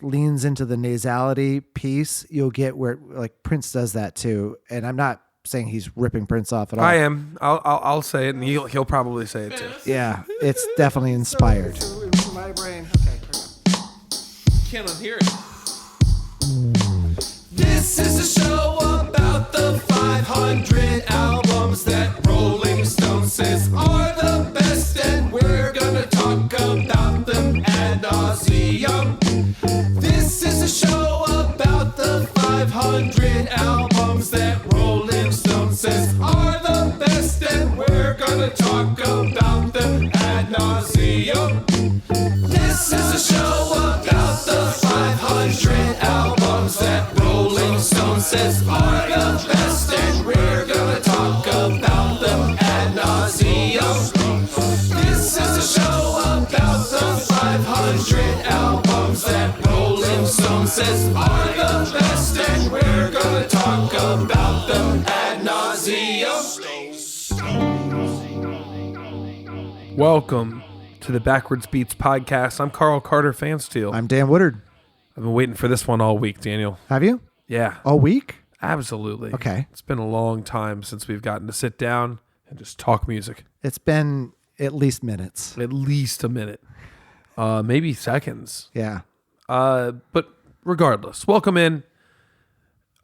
leans into the nasality piece, you'll get where like Prince does that too. And I'm not saying he's ripping Prince off at all. I am. I'll say it, and he'll probably say it too. Yeah, it's definitely inspired. My brain. Okay. Can't unhear it. This is a show about the 500 albums that Rolling Stone says are the best, and we're gonna talk about them ad nauseum. This is a show about the 500 albums that Rolling Stone says are the best, and we're gonna talk about them ad nauseum. This is a show about the 500 albums that Rolling Stone says are the best, and we're gonna talk about them ad nauseum. This is a show about the 500 albums that Rolling Stone says are the best, and we're gonna talk about them ad nauseum. Welcome to the Backwards Beats podcast. I'm Carl Carter Fansteel. I'm Dan Woodard. I've been waiting for this one all week, Daniel. Have you? Yeah. All week? Absolutely. Okay. It's been a long time since we've gotten to sit down and just talk music. It's been at least minutes. At least a minute. Maybe seconds. Yeah. But regardless, welcome in.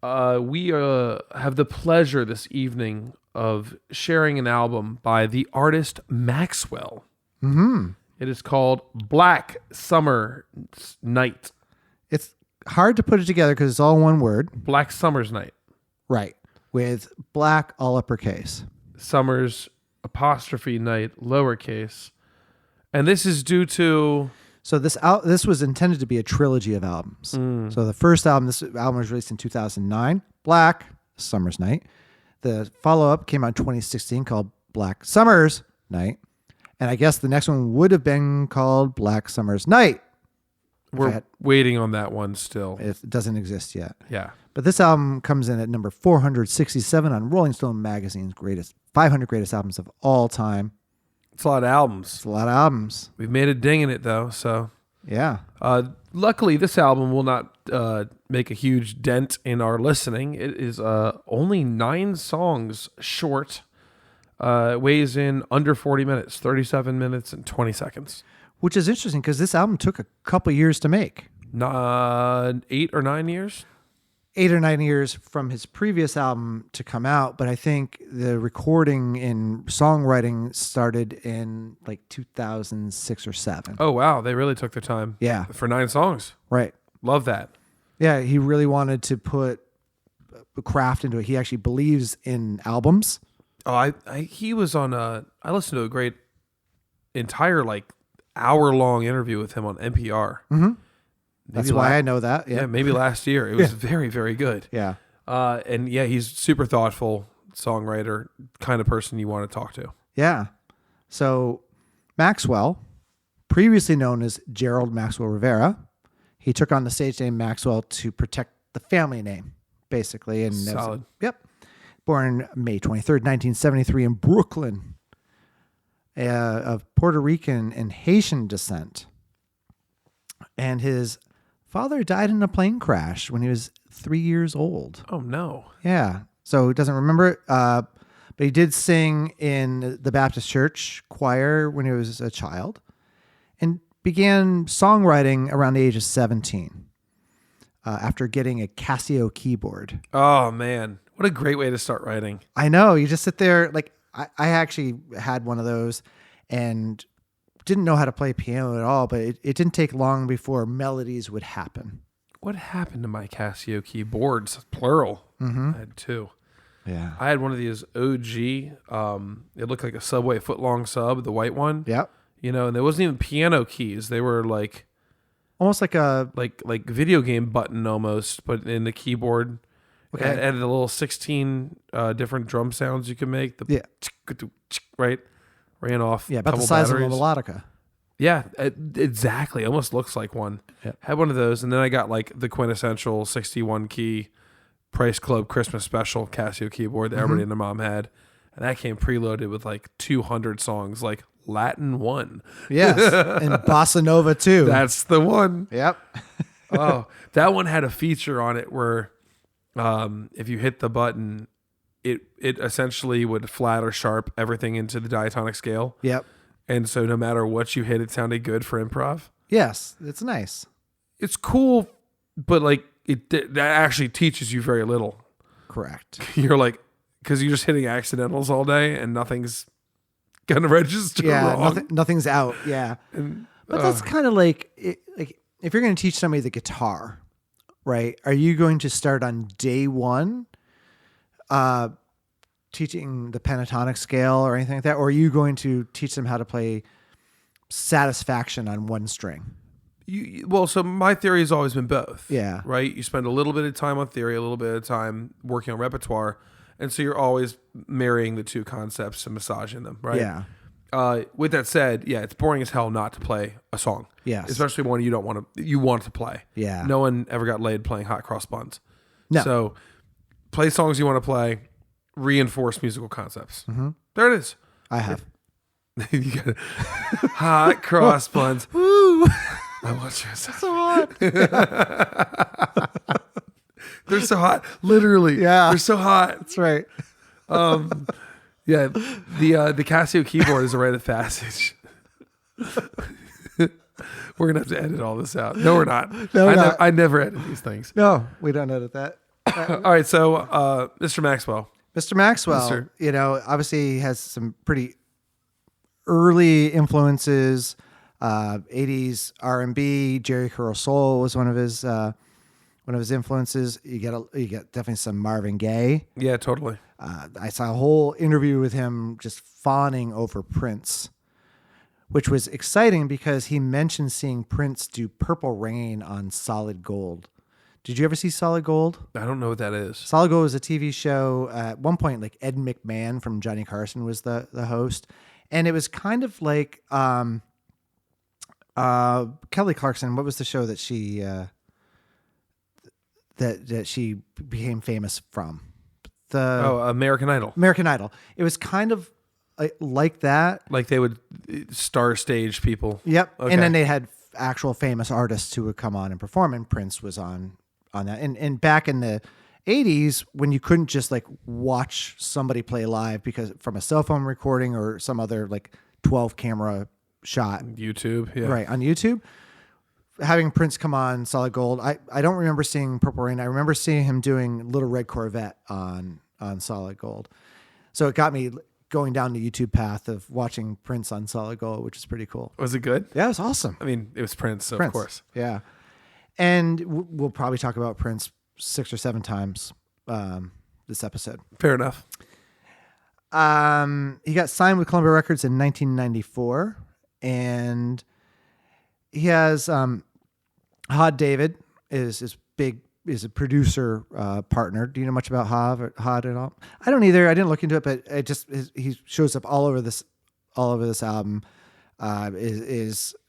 We have the pleasure this evening of sharing an album by the artist Maxwell. Mm-hmm. It is called BLACKsummer'snight. It's hard to put it together because it's all one word. BLACKsummer'snight. Right. With black all uppercase. Summers apostrophe night lowercase. And this is due to... So this was intended to be a trilogy of albums. So the first album, this album was released in 2009, Black Summer's Night. The follow-up came out in 2016 called Black Summer's Night. And I guess the next one would have been called Black Summer's Night. We're waiting on that one still. It doesn't exist yet. Yeah. But this album comes in at number 467 on Rolling Stone magazine's 500 greatest albums of all time. It's a lot of albums. It's a lot of albums. We've made a ding in it, though, so... Yeah. Luckily, this album will not make a huge dent in our listening. It is only 9 songs short. Weighs in under 40 minutes, 37 minutes and 20 seconds. Which is interesting because this album took a couple years to make. 8 or 9 years? 8 or 9 years from his previous album to come out, but I think the recording and songwriting started in like 2006 or 7. Oh, wow. They really took their time. Yeah. For 9 songs. Right. Love that. Yeah, he really wanted to put craft into it. He actually believes in albums. Oh, he was on I listened to a great entire like hour-long interview with him on NPR. Mm-hmm. That's why I know that. Yeah, maybe last year. It was very, very good. Yeah. And yeah, he's super thoughtful songwriter, kind of person you want to talk to. Yeah. So Maxwell, previously known as Gerald Maxwell Rivera, he took on the stage name Maxwell to protect the family name, basically. And solid. Yep. Born May 23rd, 1973 in Brooklyn, of Puerto Rican and Haitian descent. And his father died in a plane crash when he was 3 years old. Oh, no. Yeah. So he doesn't remember it. But he did sing in the Baptist church choir when he was a child and began songwriting around the age of 17 after getting a Casio keyboard. Oh, man. What a great way to start writing. I know. You just sit there. Like I actually had one of those and didn't know how to play piano at all, but it didn't take long before melodies would happen. What happened to my Casio keyboards? Plural. Mm-hmm. I had 2. Yeah. I had one of these OG. It looked like a Subway footlong sub, the white one. Yep. You know, and there wasn't even piano keys. They were like almost like a like video game button almost, but in the keyboard. Okay. It added a little 16 different drum sounds you could make. Right? Ran off. Yeah, about the size of a melodica. Yeah, exactly. Almost looks like one. Yep. Had one of those, and then I got like the quintessential 61 key Price Club Christmas Special Casio keyboard that everybody and their mom had, and that came preloaded with like 200 songs, like Latin 1. Yes, and Bossa Nova too. That's the one. Yep. Oh, that one had a feature on it where if you hit the button, it essentially would flat or sharp everything into the diatonic scale. Yep. And so no matter what you hit, it sounded good for improv. Yes, it's nice. It's cool, but like that actually teaches you very little. Correct. You're like, because you're just hitting accidentals all day and nothing's gonna register wrong. Nothing's out. Yeah. But that's kind of like if you're going to teach somebody the guitar, right? Are you going to start on day one teaching the pentatonic scale or anything like that? Or are you going to teach them how to play satisfaction on one string? So my theory has always been both. Yeah. Right? You spend a little bit of time on theory, a little bit of time working on repertoire. And so you're always marrying the two concepts and massaging them, right? Yeah. With that said, yeah, it's boring as hell not to play a song. Yes. Especially one you want to play. Yeah. No one ever got laid playing hot cross buns. No. So play songs you want to play, reinforce musical concepts. Mm-hmm. There it is. I have. You got hot cross buns. Woo! I want you So hot. They're so hot. Literally. Yeah. They're so hot. That's right. Yeah, the Casio keyboard is a rite of passage. We're gonna have to edit all this out. No, we're not. No, we're not. I never edit these things. No, we don't edit that. All right, so Mr. Maxwell. Mr. Maxwell, obviously he has some pretty early influences. 80s R&B. Jerry Curl Soul was one of his influences. You get definitely some Marvin Gaye. Yeah, totally. I saw a whole interview with him just fawning over Prince, which was exciting because he mentioned seeing Prince do Purple Rain on Solid Gold. Did you ever see Solid Gold? I don't know what that is. Solid Gold was a TV show. At one point, like Ed McMahon from Johnny Carson was the host. And it was kind of like Kelly Clarkson. What was the show that she that she became famous from? American Idol. American Idol. It was kind of like that. Like they would star stage people. Yep. Okay. And then they had actual famous artists who would come on and perform, and Prince was on that. And back in the 80s, when you couldn't just like watch somebody play live because from a cell phone recording or some other like 12 camera shot. YouTube. Yeah. Right. On YouTube. Having Prince come on Solid Gold, I don't remember seeing Purple Rain. I remember seeing him doing Little Red Corvette on Solid Gold. So it got me going down the YouTube path of watching Prince on Solid Gold, which is pretty cool. Was it good? Yeah, it was awesome. I mean, it was Prince, so Prince. Of course. Yeah. And we'll probably talk about Prince 6 or 7 times this episode. Fair enough. He got signed with Columbia Records in 1994, and he has Hod David is a producer partner. Do you know much about Hod at all? I don't either. I didn't look into it, but he shows up all over this album.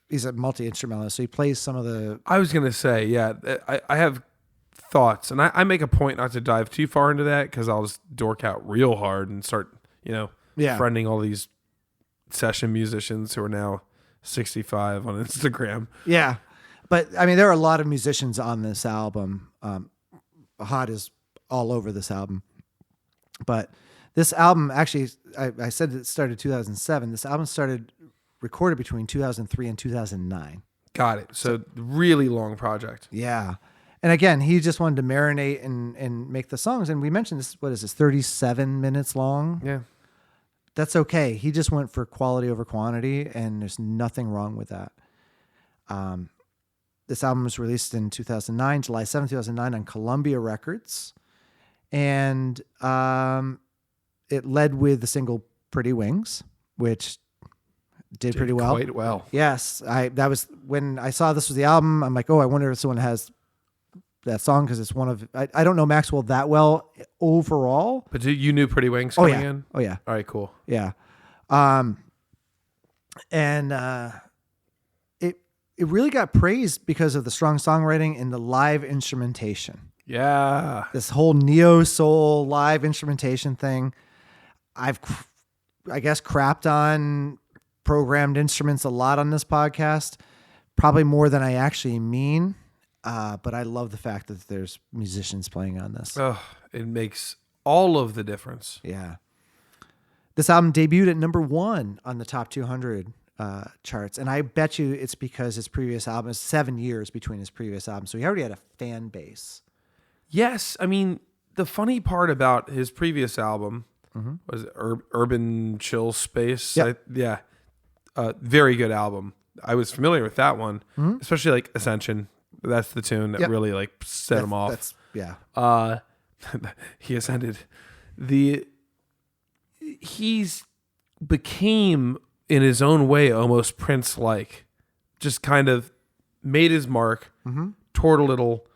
He's a multi-instrumentalist, so he plays some of the. I was gonna say, yeah, I have thoughts, and I make a point not to dive too far into that because I'll just dork out real hard and start, friending all these session musicians who are now 65 on Instagram. Yeah. But I mean, there are a lot of musicians on this album. Hod is all over this album. But this album actually, I said it started 2007. This album started recorded between 2003 and 2009. Got it. So really long project. Yeah. And again, he just wanted to marinate and make the songs. And we mentioned this, 37 minutes long? Yeah. That's okay. He just went for quality over quantity, and there's nothing wrong with that. This album was released in 2009, July 7th, 2009 on Columbia Records. And it led with the single Pretty Wings, which did pretty well. Quite well. Yes. That was when I saw this was the album. I'm like, I wonder if someone has that song because it's one of, I don't know Maxwell that well overall. But you knew Pretty Wings coming in? Oh, yeah. All right, cool. Yeah. It really got praised because of the strong songwriting and the live instrumentation. Yeah. This whole neo soul live instrumentation thing. I guess crapped on programmed instruments a lot on this podcast, probably more than I actually mean. But I love the fact that there's musicians playing on this. It makes all of the difference. Yeah. This album debuted at number 1 on the top 200 charts. And I bet you it's because his previous album is 7 years between his previous album. So he already had a fan base. Yes. I mean, the funny part about his previous album was Urban Chill Space. Yep. Very good album. I was familiar with that one, especially like Ascension. That's the tune that really like set him off. He ascended. He's became in his own way almost Prince-like. Just kind of made his mark, toured a little,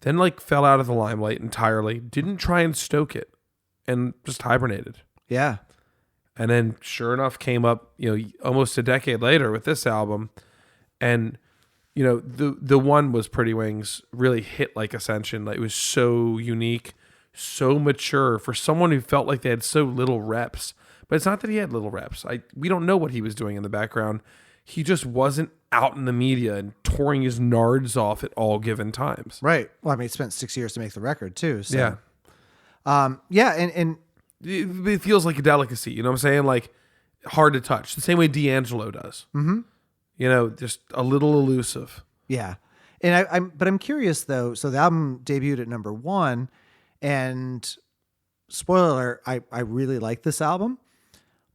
then like fell out of the limelight entirely. Didn't try and stoke it, and just hibernated. Yeah. And then sure enough came up, almost a decade later with this album. And, the one was Pretty Wings, really hit like Ascension. Like, it was so unique, so mature for someone who felt like they had so little reps. But it's not that he had little reps. We don't know what he was doing in the background. He just wasn't out in the media and touring his nards off at all given times. Right. Well, I mean, he spent 6 years to make the record too. So. Yeah. And it feels like a delicacy. You know what I'm saying? Like, hard to touch. The same way D'Angelo does. Mm-hmm. Just a little elusive. Yeah. And I'm curious though. So the album debuted at number 1, and spoiler alert, I really like this album,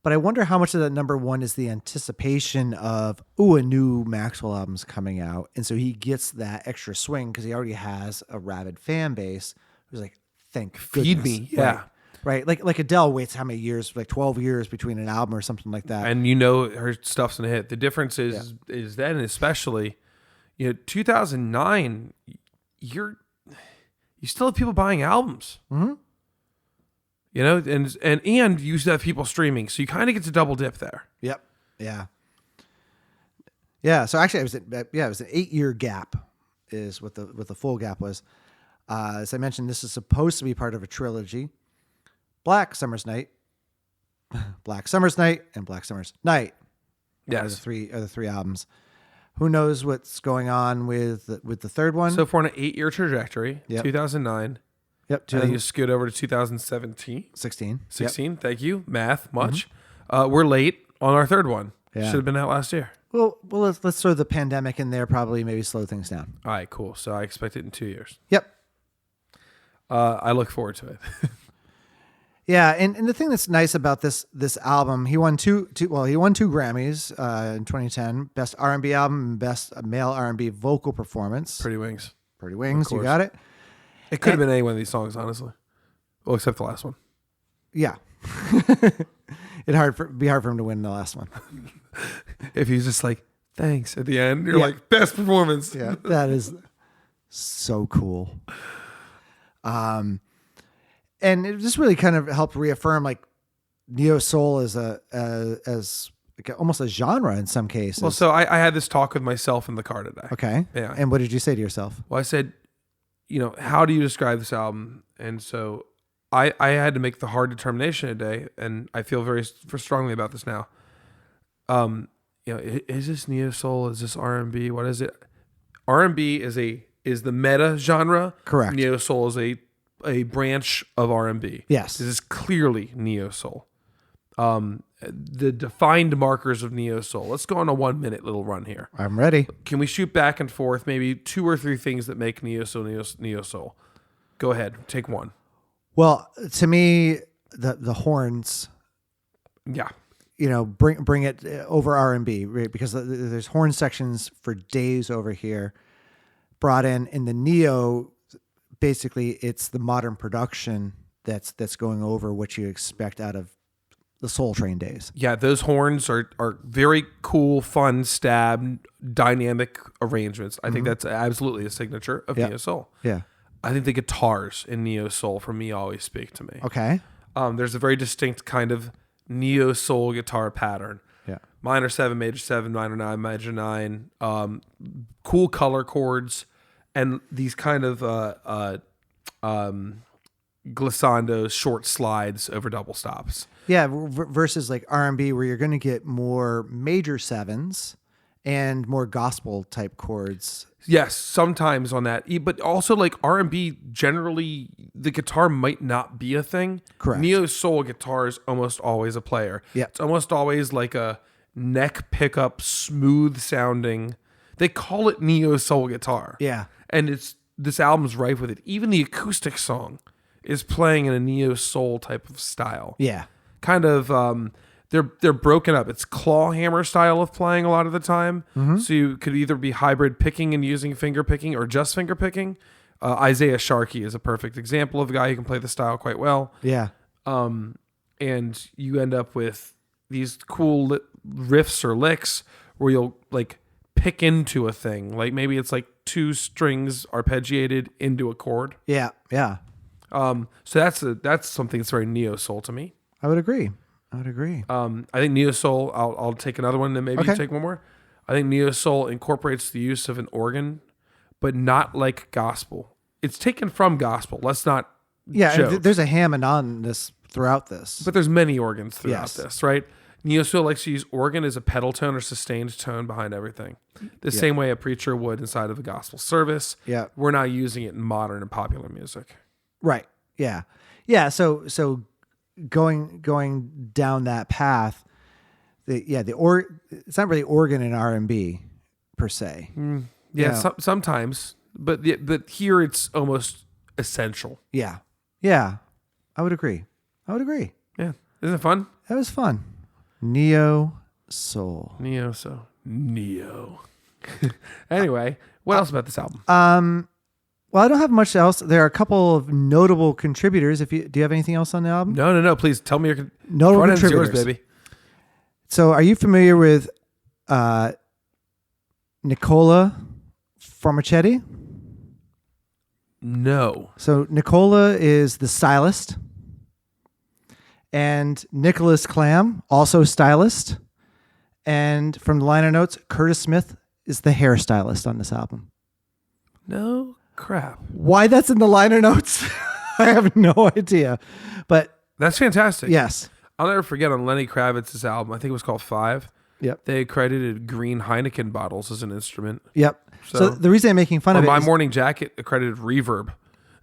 but I wonder how much of that number 1 is the anticipation of, a new Maxwell album's coming out. And so he gets that extra swing because he already has a rabid fan base who's like, thank Feed goodness. me. Yeah. Right. Like Adele waits how many years, like 12 years between an album or something like that. And her stuff's gonna hit. The difference is then, especially, 2009, you still have people buying albums. Mm-hmm. And you still have people streaming, so you kind of get to double dip there. Yep. Yeah. Yeah. So actually, it was an 8-year gap, is what the full gap was. As I mentioned, this is supposed to be part of a trilogy: Black Summer's Night, Black Summer's Night, and Black Summer's Night. Yes, are the three albums. Who knows what's going on with the third one? So for an 8-year trajectory, 2009. Yep. And then you scoot over to 2017. 16. 16. Yep. Thank you. Math. Much. We're late on our third one. Yeah. Should have been out last year. Well, let's throw the pandemic in there. Probably maybe slow things down. All right. Cool. So I expect it in 2 years. Yep. I look forward to it. Yeah, and the thing that's nice about this album, he won two Grammys in 2010, Best R&B Album and Best Male R&B Vocal Performance. Pretty Wings, you got it. It could have been any one of these songs, honestly. Well, except the last one. Yeah. It'd be hard for him to win the last one. If he's just like, thanks at the end, you're like, best performance. Yeah, that is so cool. And it just really kind of helped reaffirm like neo soul as almost a genre in some cases. Well, so I had this talk with myself in the car today. Okay. Yeah. And what did you say to yourself? Well, I said, how do you describe this album? And so I had to make the hard determination today, and I feel very strongly about this now. Is this neo soul? Is this R&B? What is it? R&B is the meta genre. Correct. Neo soul is a branch of R&B. Yes. This is clearly neo soul. The defined markers of neo soul. Let's go on a 1-minute little run here. I'm ready. Can we shoot back and forth maybe 2 or 3 things that make neo soul? Go ahead. Take one. Well, to me, the horns. Yeah. Bring it over R&B, right? Because there's horn sections for days over here brought in the neo. Basically, it's the modern production that's going over what you expect out of the Soul Train days. Yeah, those horns are very cool, fun, stab, dynamic arrangements. I think that's absolutely a signature of neo soul. Yeah. I think the guitars in neo soul, for me, always speak to me. Okay. There's a very distinct kind of neo soul guitar pattern. Yeah. Minor 7, major 7, minor 9, major 9. Cool color chords. And these kind of glissandos, short slides over double stops. Yeah, versus like R&B where you're going to get more major 7s and more gospel type chords. Yes, sometimes on that. But also like R&B, generally the guitar might not be a thing. Correct. Neo soul guitar is almost always a player. Yeah. It's almost always like a neck pickup, smooth sounding. They call it neo soul guitar. Yeah. And this album's rife with it. Even the acoustic song is playing in a neo soul type of style. Yeah. Kind of they're broken up. It's claw hammer style of playing a lot of the time. So you could either be hybrid picking and using finger picking or just finger picking. Isaiah Sharkey is a perfect example of a guy who can play the style quite well. Yeah. And you end up with these cool riffs or licks where you'll like pick into a thing. Like maybe it's like 2 strings arpeggiated into a chord. Yeah. Yeah. So that's something that's very neo soul to me. I would agree. I think neo soul. I'll take another one, and then maybe Okay. you take one more. I think neo soul incorporates the use of an organ, but not like gospel. It's taken from gospel. Let's not. Yeah. joke. There's a Hammond on this throughout this. But there's many organs throughout Yes. this, right? Neo soul likes to use organ as a pedal tone or sustained tone behind everything. The same way a preacher would inside of a gospel service. Yeah. We're not using it in modern and popular music. Right. Yeah. Yeah. So going down that path, it's not really organ in R&B per se. Yeah, sometimes, but here it's almost essential. Yeah. Yeah. I would agree. Yeah, isn't it fun? That was fun. Neo soul. Neo. Anyway, what else about this album? Well, I don't have much else. There are a couple of notable contributors. Do you have anything else on the album? No. Please tell me your Notable front end's yours, contributors. baby. So, are you familiar with Nicola Formichetti? No. So, Nicola is the stylist, and Nicholas Clam, also stylist. And from the liner notes, Curtis Smith is the hairstylist on this album. No crap. Why that's in the liner notes, I have no idea. But That's fantastic. yes. I'll never forget on Lenny Kravitz's album, I think it was called 5. Yep. They credited green Heineken bottles as an instrument. Yep. So the reason I'm making fun On of it My is, Morning Jacket accredited reverb.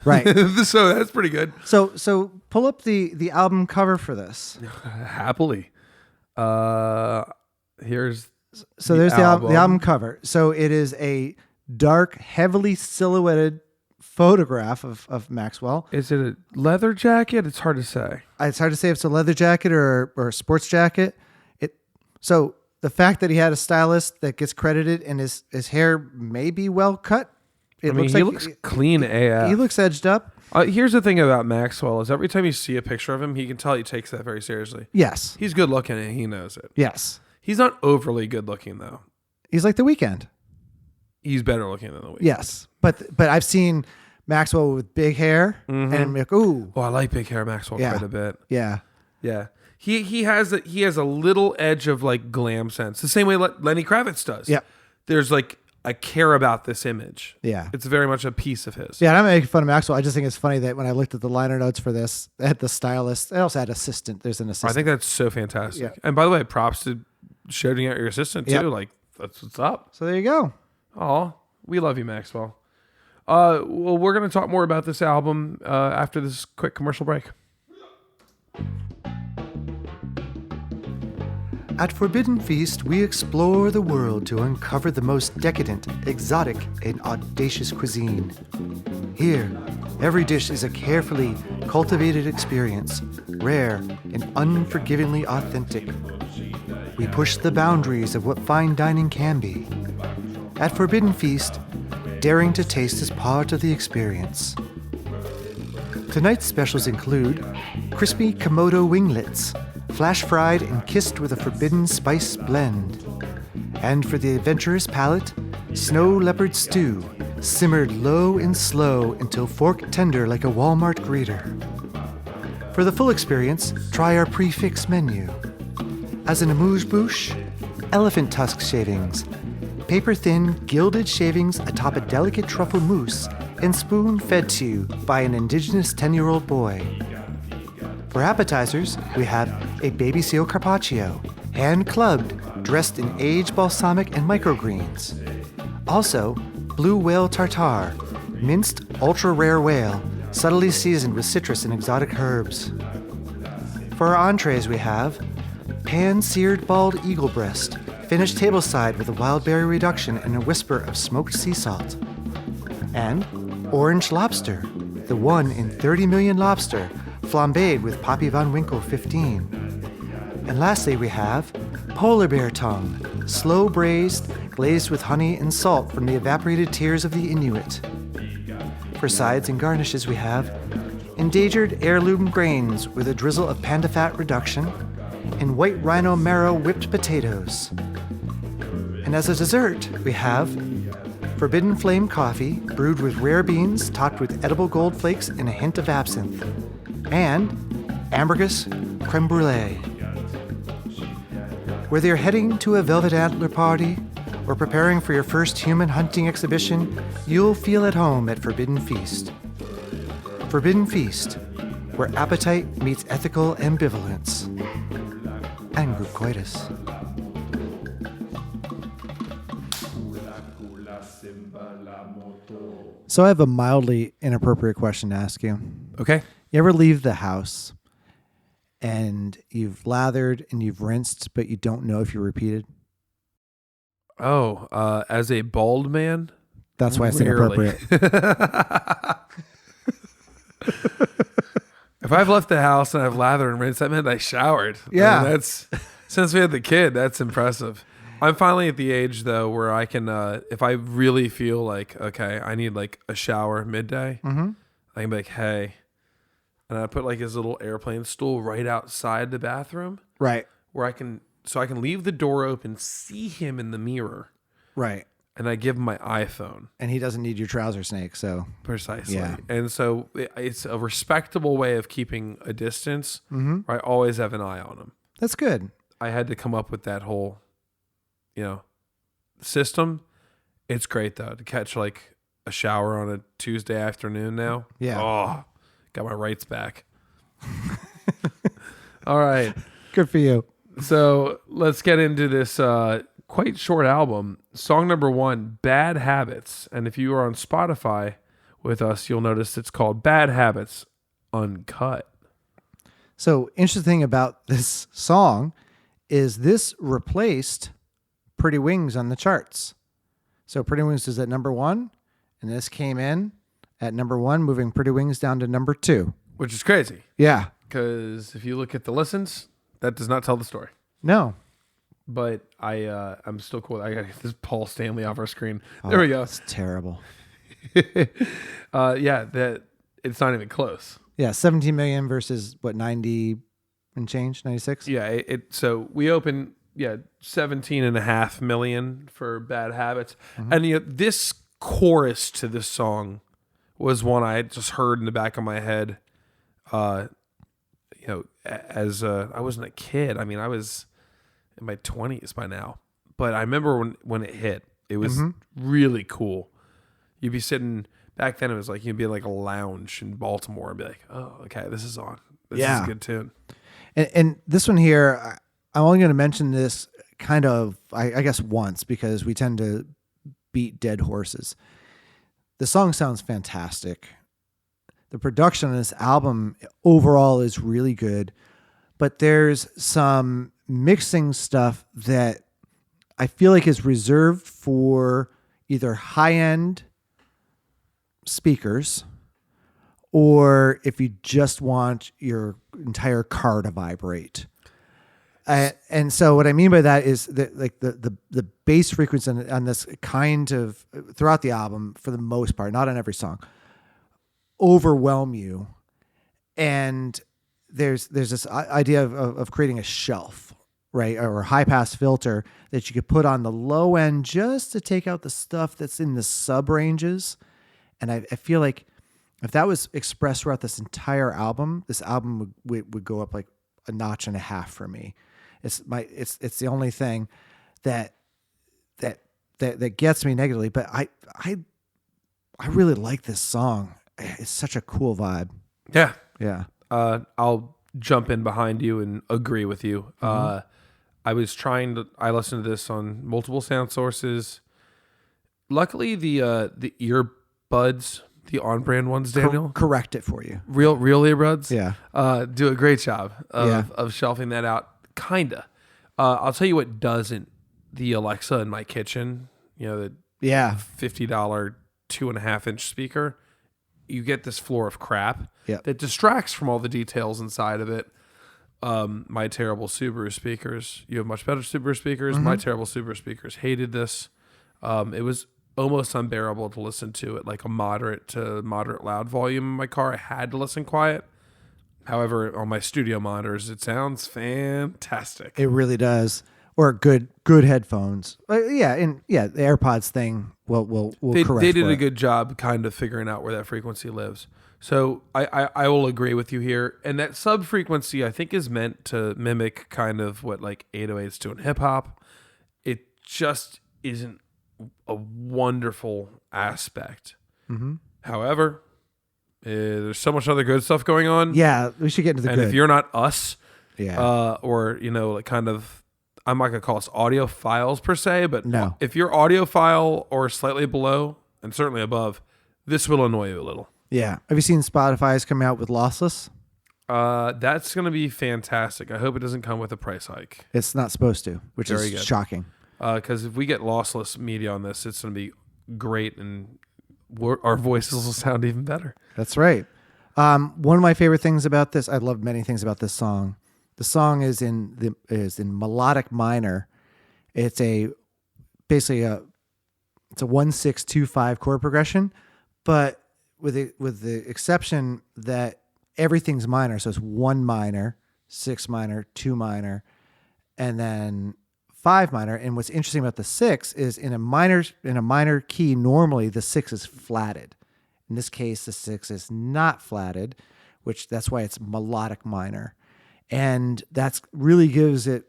right. So that's pretty good. So pull up the album cover for this. Happily. Here's So there's the album cover. So it is a dark, heavily silhouetted photograph of Maxwell. Is it a leather jacket? It's hard to say. It's hard to say if it's a leather jacket or a sports jacket. So the fact that he had a stylist that gets credited and his hair may be well cut. He looks clean AF. He looks edged up. Here's the thing about Maxwell is every time you see a picture of him, he can tell he takes that very seriously. Yes. He's good looking and he knows it. Yes. He's not overly good looking though. He's like The Weeknd. He's better looking than The Weeknd. Yes. But I've seen Maxwell with big hair and I'm like, ooh. Oh, I like big hair Maxwell quite a bit. Yeah. Yeah. He has a little edge of like glam sense. The same way Lenny Kravitz does. Yep. There's like, I care about this image. Yeah. It's very much a piece of his. Yeah, and I'm making fun of Maxwell. I just think it's funny that when I looked at the liner notes for this, I had the stylist. I also had assistant. There's an assistant. I think that's so fantastic. Yeah. And by the way, props to shouting out your assistant too. Yep. Like that's what's up. So there you go. Oh, we love you, Maxwell. Well, we're going to talk more about this album after this quick commercial break. At Forbidden Feast, we explore the world to uncover the most decadent, exotic, and audacious cuisine. Here, every dish is a carefully cultivated experience, rare and unforgivingly authentic. We push the boundaries of what fine dining can be. At Forbidden Feast, daring to taste is part of the experience. Tonight's specials include crispy Komodo winglets, flash fried and kissed with a forbidden spice blend. And for the adventurous palate, snow leopard stew, simmered low and slow until fork tender like a Walmart grater. For the full experience, try our prefix menu. As an amuse-bouche, elephant tusk shavings, paper-thin gilded shavings atop a delicate truffle mousse and spoon-fed to you by an indigenous 10-year-old boy. For appetizers, we have a baby seal carpaccio, hand-clubbed, dressed in aged balsamic and microgreens. Also, blue whale tartare, minced ultra rare whale, subtly seasoned with citrus and exotic herbs. For our entrees, we have pan-seared bald eagle breast, finished tableside with a wild berry reduction and a whisper of smoked sea salt. And orange lobster, the 1 in 30 million lobster, flambéed with Pappy Van Winkle 15. And lastly, we have polar bear tongue, slow braised, glazed with honey and salt from the evaporated tears of the Inuit. For sides and garnishes, we have endangered heirloom grains with a drizzle of panda fat reduction and white rhino marrow whipped potatoes. And as a dessert, we have forbidden flame coffee brewed with rare beans topped with edible gold flakes and a hint of absinthe, and ambergris creme brulee. Whether you're heading to a velvet antler party or preparing for your first human hunting exhibition, you'll feel at home at Forbidden Feast. Forbidden Feast, where appetite meets ethical ambivalence and group coitus. So I have a mildly inappropriate question to ask you. Okay. You ever leave the house and you've lathered and you've rinsed, but you don't know if you repeated? Oh, as a bald man? That's why it's Rarely. inappropriate. If I've left the house and I've lathered and rinsed, that meant I showered. Yeah. I mean, that's since we had the kid, that's impressive. I'm finally at the age though where I can, if I really feel like, okay, I need like a shower midday, I can be like, hey, and I put like his little airplane stool right outside the bathroom, Right. where I can leave the door open, see him in the mirror, Right. and I give him my iPhone. And he doesn't need your trouser snake, so. Precisely. Yeah. And so it's a respectable way of keeping a distance. Where I always have an eye on him. That's good. I had to come up with that whole, system. It's great though to catch like a shower on a Tuesday afternoon now. Yeah. Oh, got my rights back. All right. Good for you. So let's get into this quite short album. Song number 1, Bad Habits. And if you are on Spotify with us, you'll notice it's called Bad Habits Uncut. So interesting thing about this song is this replaced Pretty Wings on the charts. So Pretty Wings is at number 1, and this came in at number 1, moving Pretty Wings down to number 2. Which is crazy. Yeah. Because if you look at the listens, that does not tell the story. No. But I'm still cool. I got to get this Paul Stanley off our screen. There we go. It's terrible. That it's not even close. Yeah, 17 million versus what, 90 and change, 96? Yeah, so we open 17.5 million for Bad Habits. And this chorus to this song was one I had just heard in the back of my head. As I wasn't a kid. I mean, I was in my 20s by now. But I remember when it hit, it was really cool. You'd be sitting back then. It was like you'd be in like a lounge in Baltimore and be like, "Oh, okay, this is on. This is a good tune." And this one here, I'm only going to mention this kind of, I guess, once because we tend to beat dead horses. The song sounds fantastic. The production on this album overall is really good, but there's some mixing stuff that I feel like is reserved for either high-end speakers or if you just want your entire car to vibrate. And so what I mean by that is that like the bass frequency on this kind of throughout the album, for the most part, not on every song, overwhelm you. And there's this idea of creating a shelf, right? Or a high pass filter that you could put on the low end just to take out the stuff that's in the sub ranges. And I feel like if that was expressed throughout this entire album, this album would go up like a notch and a half for me. It's the only thing that gets me negatively, but I really like this song. It's such a cool vibe. Yeah. Yeah. I'll jump in behind you and agree with you. I listened to this on multiple sound sources. Luckily, the earbuds, the on-brand ones, Daniel, correct it for you. real earbuds, Yeah. do a great job Yeah. of shelving that out. Kinda. I'll tell you what doesn't. The Alexa in my kitchen, the Yeah. $50 2.5-inch speaker. You get this floor of crap Yep. that distracts from all the details inside of it. My terrible Subaru speakers. You have much better Subaru speakers. My terrible Subaru speakers hated this. It was almost unbearable to listen to at like a moderate to moderate loud volume in my car. I had to listen quiet. However, on my studio monitors, it sounds fantastic. It really does. Or good headphones. The AirPods thing will correct. They did for a it. good job kind of figuring out where that frequency lives. So I will agree with you here. And that sub frequency I think is meant to mimic kind of what like 808s do in hip hop. It just isn't a wonderful aspect. However, there's so much other good stuff going on. Yeah, we should get into the And good. if you're not us, Yeah. or like kind of, I'm not gonna call us audiophiles per se, but No. if you're audiophile or slightly below, and certainly above, this will annoy you a little. Yeah. Have you seen Spotify's come out with lossless? That's gonna be fantastic. I hope it doesn't come with a price hike, It's not supposed to, which Very is good. shocking. because if we get lossless media on this, it's gonna be great, and our voices will sound even better. That's right. One of my favorite things about this, I love many things about this song. The song is in melodic minor. It's basically a 1-6-2-5 chord progression, but with the exception that everything's minor. So it's 1 minor, 6 minor, 2 minor, and then 5 minor. And what's interesting about the 6 is in a minor key, normally the 6 is flatted. In this case, the 6 is not flatted, that's why it's melodic minor. And that's really gives it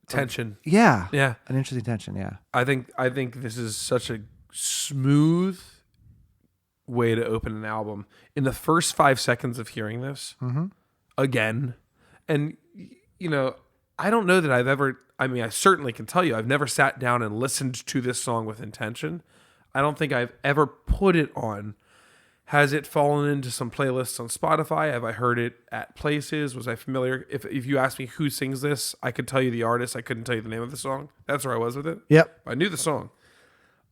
Tension. yeah, Yeah. an interesting tension. Yeah, I think this is such a smooth way to open an album. In the first 5 seconds of hearing this, again, and I don't know that I've ever. I mean, I certainly can tell you, I've never sat down and listened to this song with intention. I don't think I've ever put it on. Has it fallen into some playlists on Spotify? Have I heard it at places? Was I familiar? If you ask me who sings this, I could tell you the artist. I couldn't tell you the name of the song. That's where I was with it. yep. I knew the song.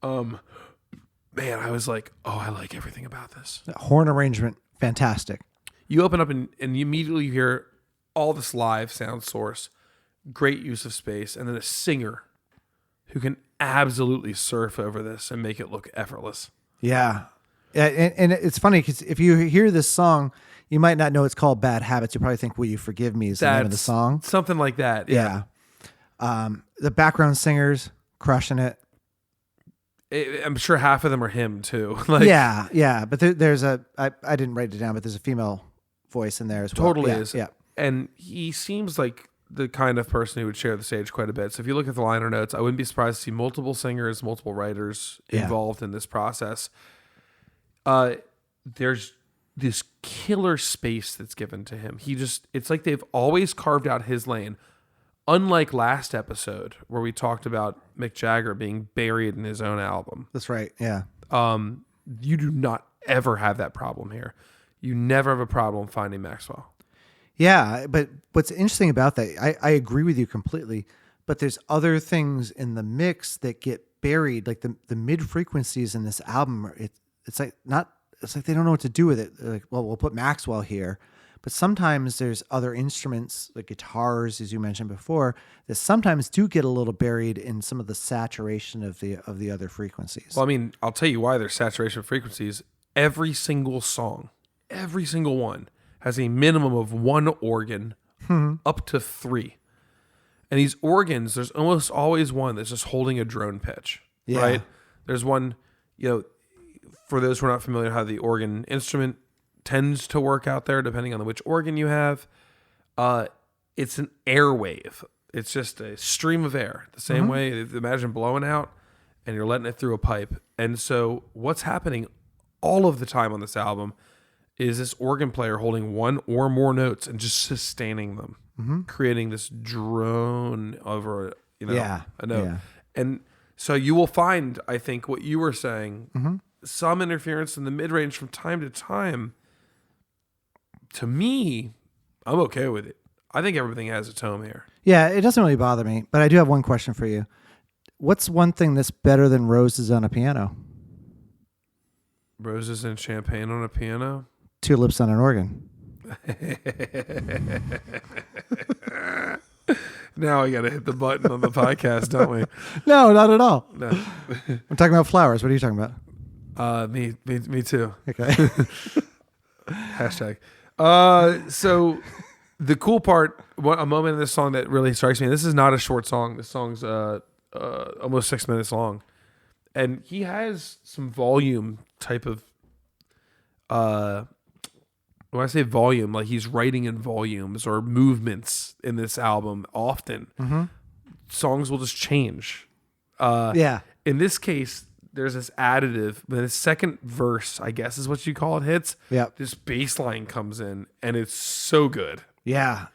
Man, I was like, oh, I like everything about this. Horn arrangement, fantastic. You open up and you immediately hear all this live sound source, great use of space, and then a singer who can absolutely surf over this and make it look effortless. Yeah. And it's funny because if you hear this song, you might not know it's called Bad Habits. You probably think Will You Forgive Me is the name of the song. Something like that. Yeah. The background singers crushing it. I'm sure half of them are him too. Yeah. But there's I didn't write it down, but there's a female voice in there as well. Totally Yeah, is. Yeah. And he seems like the kind of person who would share the stage quite a bit. So if you look at the liner notes, I wouldn't be surprised to see multiple singers, multiple writers involved in this process. There's this killer space that's given to him. It's like they've always carved out his lane. Unlike last episode where we talked about Mick Jagger being buried in his own album. That's right. Yeah. You do not ever have that problem here. You never have a problem finding Maxwell. Yeah. But what's interesting about that, I agree with you completely, but there's other things in the mix that get buried. Like the mid frequencies in this album, it's like they don't know what to do with it. They're like, well, we'll put Maxwell here. But sometimes there's other instruments like guitars, as you mentioned before, that sometimes do get a little buried in some of the saturation of the other frequencies. Well, I mean, I'll tell you why there's saturation of frequencies. Every single song, every single one has a minimum of 1 organ up to 3. And these organs, there's almost always one that's just holding a drone pitch, right? There's one, for those who are not familiar how the organ instrument tends to work out there, depending on which organ you have. It's an airwave. It's just a stream of air. The same way, imagine blowing out and you're letting it through a pipe. And so what's happening all of the time on this album is this organ player holding 1 or more notes and just sustaining them, creating this drone over a note. Yeah. And So you will find, I think, what you were saying, some interference in the mid-range from time to time. To me, I'm okay with it. I think everything has its home here. Yeah, it doesn't really bother me, but I do have one question for you. What's one thing that's better than roses on a piano? Roses and champagne on a piano? Tulips on an organ. Now we got to hit the button on the podcast, don't we? No, not at all. No. I'm talking about flowers. What are you talking about? Me too. Okay. Hashtag. So the cool part, a moment in this song that really strikes me, this is not a short song. This song's almost 6 minutes long. And he has some volume type of, when I say volume, like he's writing in volumes or movements in this album often. Songs will just change. Yeah. In this case, there's this additive. The second verse, I guess is what you call it, hits. Yeah. This bass line comes in, and it's so good. Yeah.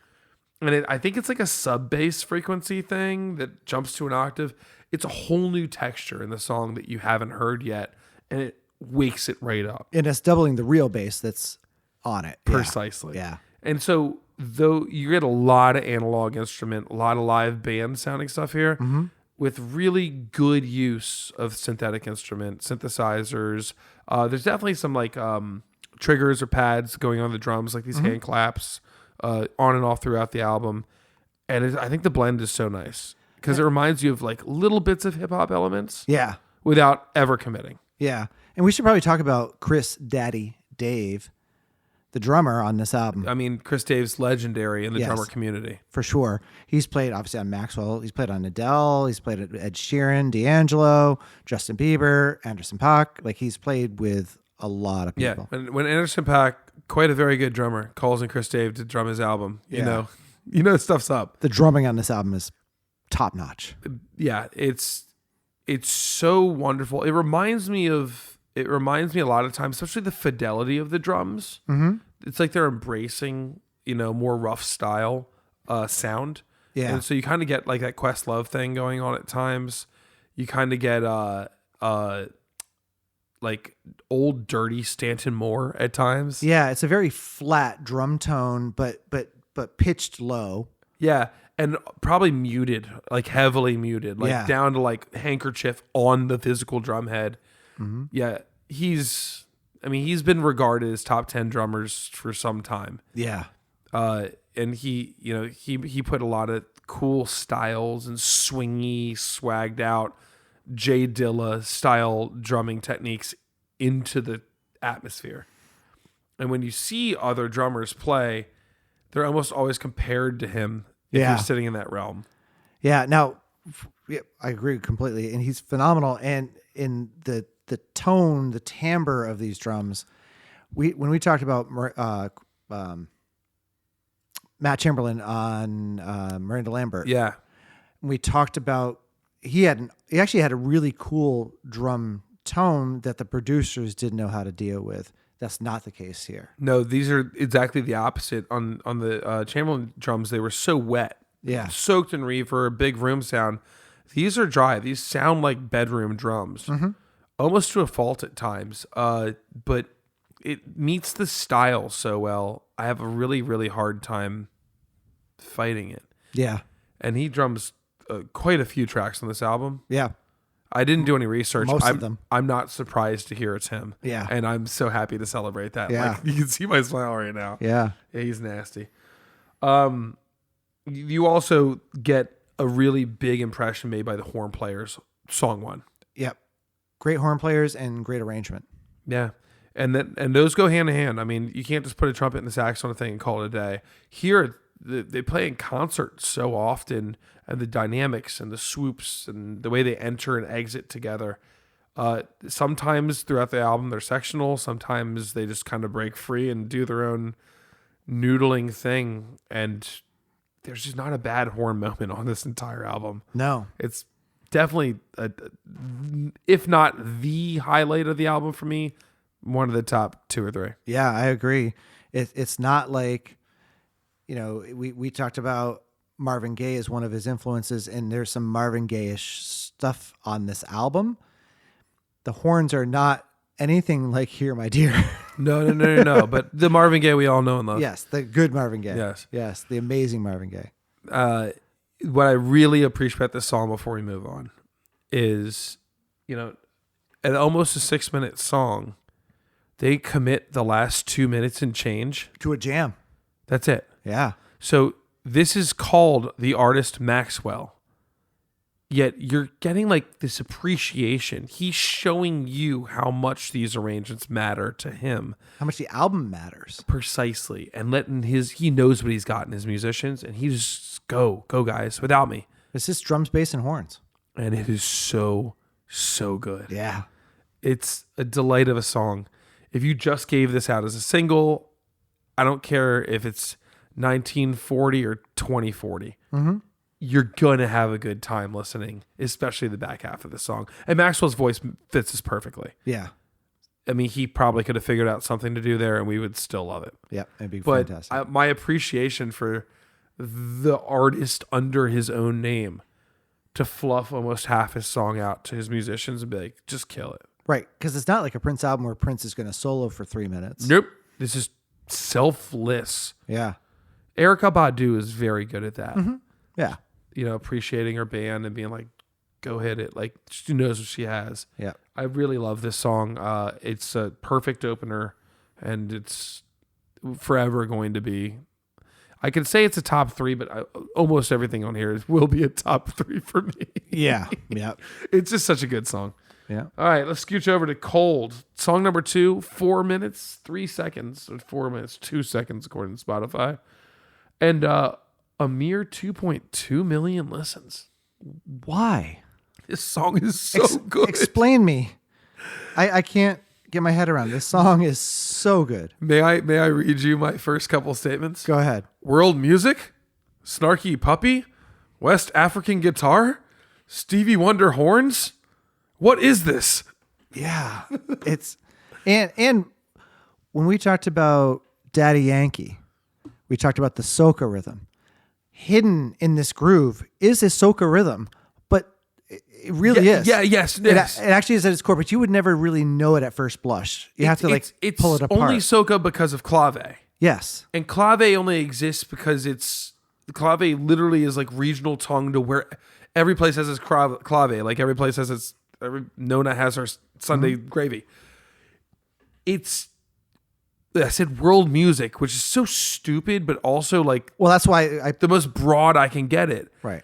And I think it's like a sub-bass frequency thing that jumps to an octave. It's a whole new texture in the song that you haven't heard yet, and it wakes it right up. And it's doubling the real bass that's on it. Precisely. Yeah. And so, though you get a lot of analog instrument, a lot of live band sounding stuff here, with really good use of synthetic instrument, synthesizers. There's definitely some like triggers or pads going on the drums, like these hand claps, on and off throughout the album. And I think the blend is so nice because it reminds you of like little bits of hip hop elements. Yeah. Without ever committing. Yeah. And we should probably talk about Chris Daddy Dave, the drummer on this album. I mean, Chris Dave's legendary in the Yes. drummer community. For sure. He's played obviously on Maxwell. He's played on Adele. He's played at Ed Sheeran, D'Angelo, Justin Bieber, Anderson .Paak. Like he's played with a lot of people. Yeah. And when Anderson .Paak, quite a very good drummer, calls in Chris Dave to drum his album, you know stuff's up. The drumming on this album is top notch. Yeah, it's so wonderful. It reminds me a lot of times, especially the fidelity of the drums. It's like they're embracing, more rough style sound. Yeah. And so you kind of get like that Questlove thing going on at times. You kind of get like old dirty Stanton Moore at times. Yeah, it's a very flat drum tone, but pitched low. Yeah. And probably muted, like heavily muted, like down to like handkerchief on the physical drum head. Yeah, he's been regarded as top 10 drummers for some time. Yeah. And he put a lot of cool styles and swingy, swagged out Jay Dilla style drumming techniques into the atmosphere. And when you see other drummers play, they're almost always compared to him if you're sitting in that realm. Yeah. Now, I agree completely. And he's phenomenal. And in the tone, the timbre of these drums, when we talked about Matt Chamberlain on Miranda Lambert, we talked about he actually had a really cool drum tone that the producers didn't know how to deal with. That's not the case here. No, these are exactly the opposite. On the Chamberlain drums, they were so wet, soaked in reverb, big room sound. These are dry. These sound like bedroom drums, almost to a fault at times. But it meets the style so well. I have a really, really hard time fighting it. Yeah, and he drums quite a few tracks on this album. Yeah. I didn't do any research. Most of them. I'm not surprised to hear it's him. Yeah. And I'm so happy to celebrate that. Yeah. Like, you can see my smile right now. Yeah. Yeah, he's nasty. You also get a really big impression made by the horn players. Song 1. Yep. Great horn players and great arrangement. Yeah. And those go hand in hand. I mean, you can't just put a trumpet and the sax on a thing and call it a day. Here, they play in concert so often, and the dynamics and the swoops and the way they enter and exit together. Sometimes throughout the album they're sectional. Sometimes they just kind of break free and do their own noodling thing. And there's just not a bad horn moment on this entire album. No. It's definitely, if not the highlight of the album for me, one of the top 2 or 3. Yeah, I agree. It's not like, we talked about Marvin Gaye as one of his influences, and there's some Marvin Gaye-ish stuff on this album. The horns are not anything like Here, My Dear. No. But the Marvin Gaye we all know and love. Yes, the good Marvin Gaye. Yes. The amazing Marvin Gaye. What I really appreciate about this song before we move on is, at almost a 6-minute song, they commit the last 2 minutes and change To a jam. That's it. Yeah. So this is called the artist Maxwell. Yet you're getting like this appreciation. He's showing you how much these arrangements matter to him. How much the album matters. Precisely. And he knows what he's got in his musicians, and he just go guys, without me. It's just drums, bass, and horns. And it is so good. Yeah. It's a delight of a song. If you just gave this out as a single, I don't care if it's 1940 or 2040. Mm-hmm. You're going to have a good time listening, especially the back half of the song. And Maxwell's voice fits this perfectly. Yeah. I mean, he probably could have figured out something to do there, and we would still love it. Yeah, it'd be but fantastic. My appreciation for the artist under his own name to fluff almost half his song out to his musicians and be like, just kill it. Right, because it's not like a Prince album where Prince is going to solo for 3 minutes. Nope. This is selfless. Yeah. Erykah Badu is very good at that. Mm-hmm. Yeah. Appreciating her band and being like, go hit it. Like, she knows what she has. Yeah. I really love this song. It's a perfect opener, and it's forever going to be. I can say it's a top 3, but almost everything on here will be a top 3 for me. Yeah. Yeah. It's just such a good song. Yeah. All right, let's scooch over to Cold. Song number 2, 4 minutes, 3 seconds, or 4 minutes, 2 seconds, according to Spotify. And a mere 2.2 million listens. Why? This song is so good. Explain me. I can't get my head around. This song is so good. May I read you my first couple statements? Go ahead. World music, snarky puppy, West African guitar, Stevie Wonder horns. What is this? Yeah. It's and when we talked about Daddy Yankee, we talked about the soca rhythm. Hidden in this groove is a soca rhythm, but it really is. Yeah, yes. It actually is at its core, but you would never really know it at first blush. You have to pull it apart. It's only soca because of clave. Yes. And clave only exists because the clave literally is like regional tongue to where every place has its clave. Like every place has its, Nona has her Sunday gravy. I said world music, which is so stupid, but also like, well, that's why the most broad I can get it. Right.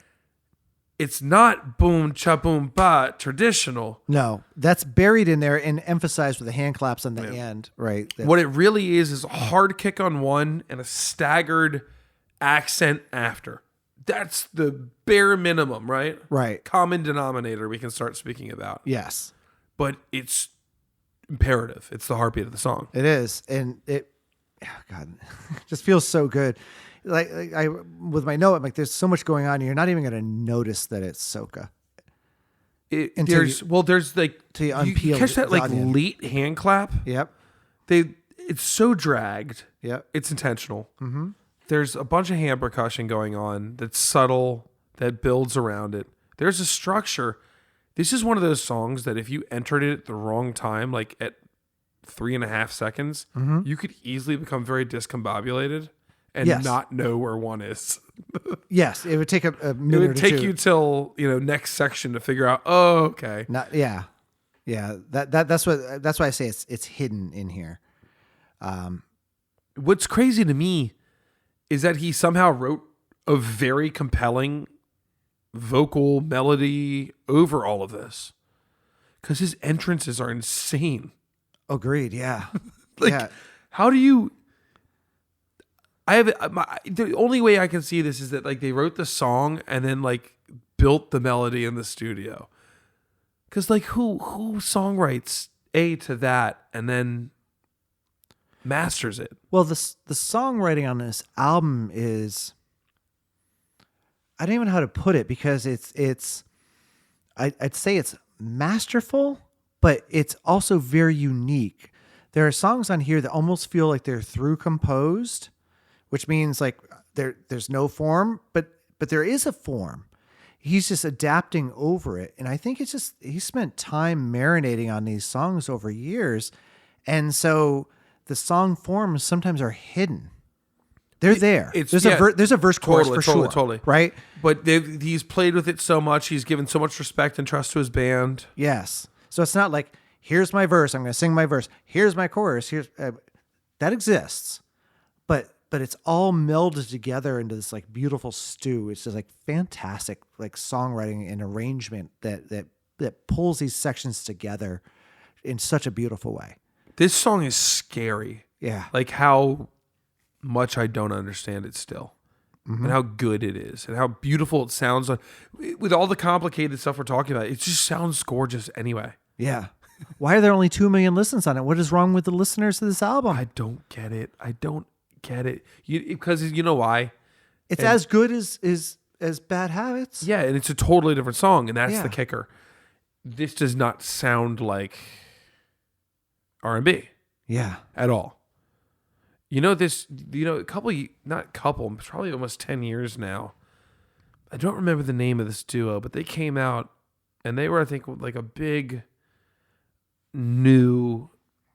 It's not boom, cha boom, ba traditional. No, that's buried in there and emphasized with the hand claps on the end. Right. What it really is a hard kick on one and a staggered accent after. That's the bare minimum, right? Right. Common denominator we can start speaking about. Yes. But it's imperative. It's the heartbeat of the song. It is. And it, God, it just feels so good. Like I, with my note, I'm like, there's so much going on. You're not even going to notice that it's soca. There's like, till you you unpeel catch that the like onion. late hand clap. Yep. It's so dragged. Yep. It's intentional. Mm-hmm. There's a bunch of hand percussion going on that's subtle, that builds around it. There's a structure. This is one of those songs that if you entered it at the wrong time, like at 3.5 seconds, you could easily become very discombobulated and not know where one is. Yes, it would take a minute. It would take you till next section to figure out. Oh, okay. Yeah. That's why I say it's hidden in here. What's crazy to me is that he somehow wrote a very compelling vocal melody over all of this, because his entrances are insane. Agreed. Yeah. How do you? The only way I can see this is that like they wrote the song and then like built the melody in the studio. Because like who songwrites to that and then masters it? Well, the songwriting on this album is, I don't even know how to put it, because I'd say it's masterful, but it's also very unique. There are songs on here that almost feel like they're through composed, which means like there's no form, but there is a form. he's just adapting over it. And I think it's just, he spent time marinating on these songs over years. And so the song forms sometimes are hidden. They're there. There's a verse chorus for sure. Totally. Right? But he's played with it so much. He's given so much respect and trust to his band. Yes. So it's not like, here's my verse, I'm going to sing my verse. Here's my chorus. That exists. But it's all melded together into this like beautiful stew. It's just like fantastic like songwriting and arrangement that pulls these sections together in such a beautiful way. This song is scary. Yeah. Like how much I don't understand it still. And how good it is and how beautiful it sounds. With all the complicated stuff we're talking about, it just sounds gorgeous anyway. Yeah. Why are there only 2 million listens on it? What is wrong with the listeners to this album? I don't get it. Because you know why? It's as good as Bad Habits. Yeah, and it's a totally different song, and that's the kicker. This does not sound like R&B. Yeah. At all. Probably almost 10 years now. I don't remember the name of this duo, but they came out and they were, I think, like a big new,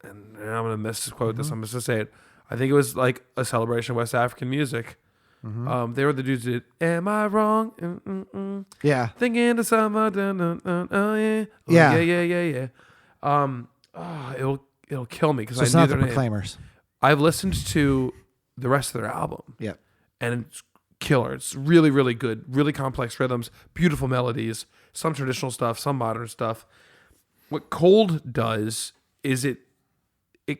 and I'm going to misquote this, I'm just going to say it. I think it was like a celebration of West African music. They were the dudes that did, Am I Wrong? Yeah. Thinking to summer, yeah. Yeah. It'll kill me because So it's I knew not the their name. Proclaimers. I've listened to the rest of their album. Yep. And it's killer. It's really, really good. Really complex rhythms, beautiful melodies, some traditional stuff, some modern stuff. What Cold does is it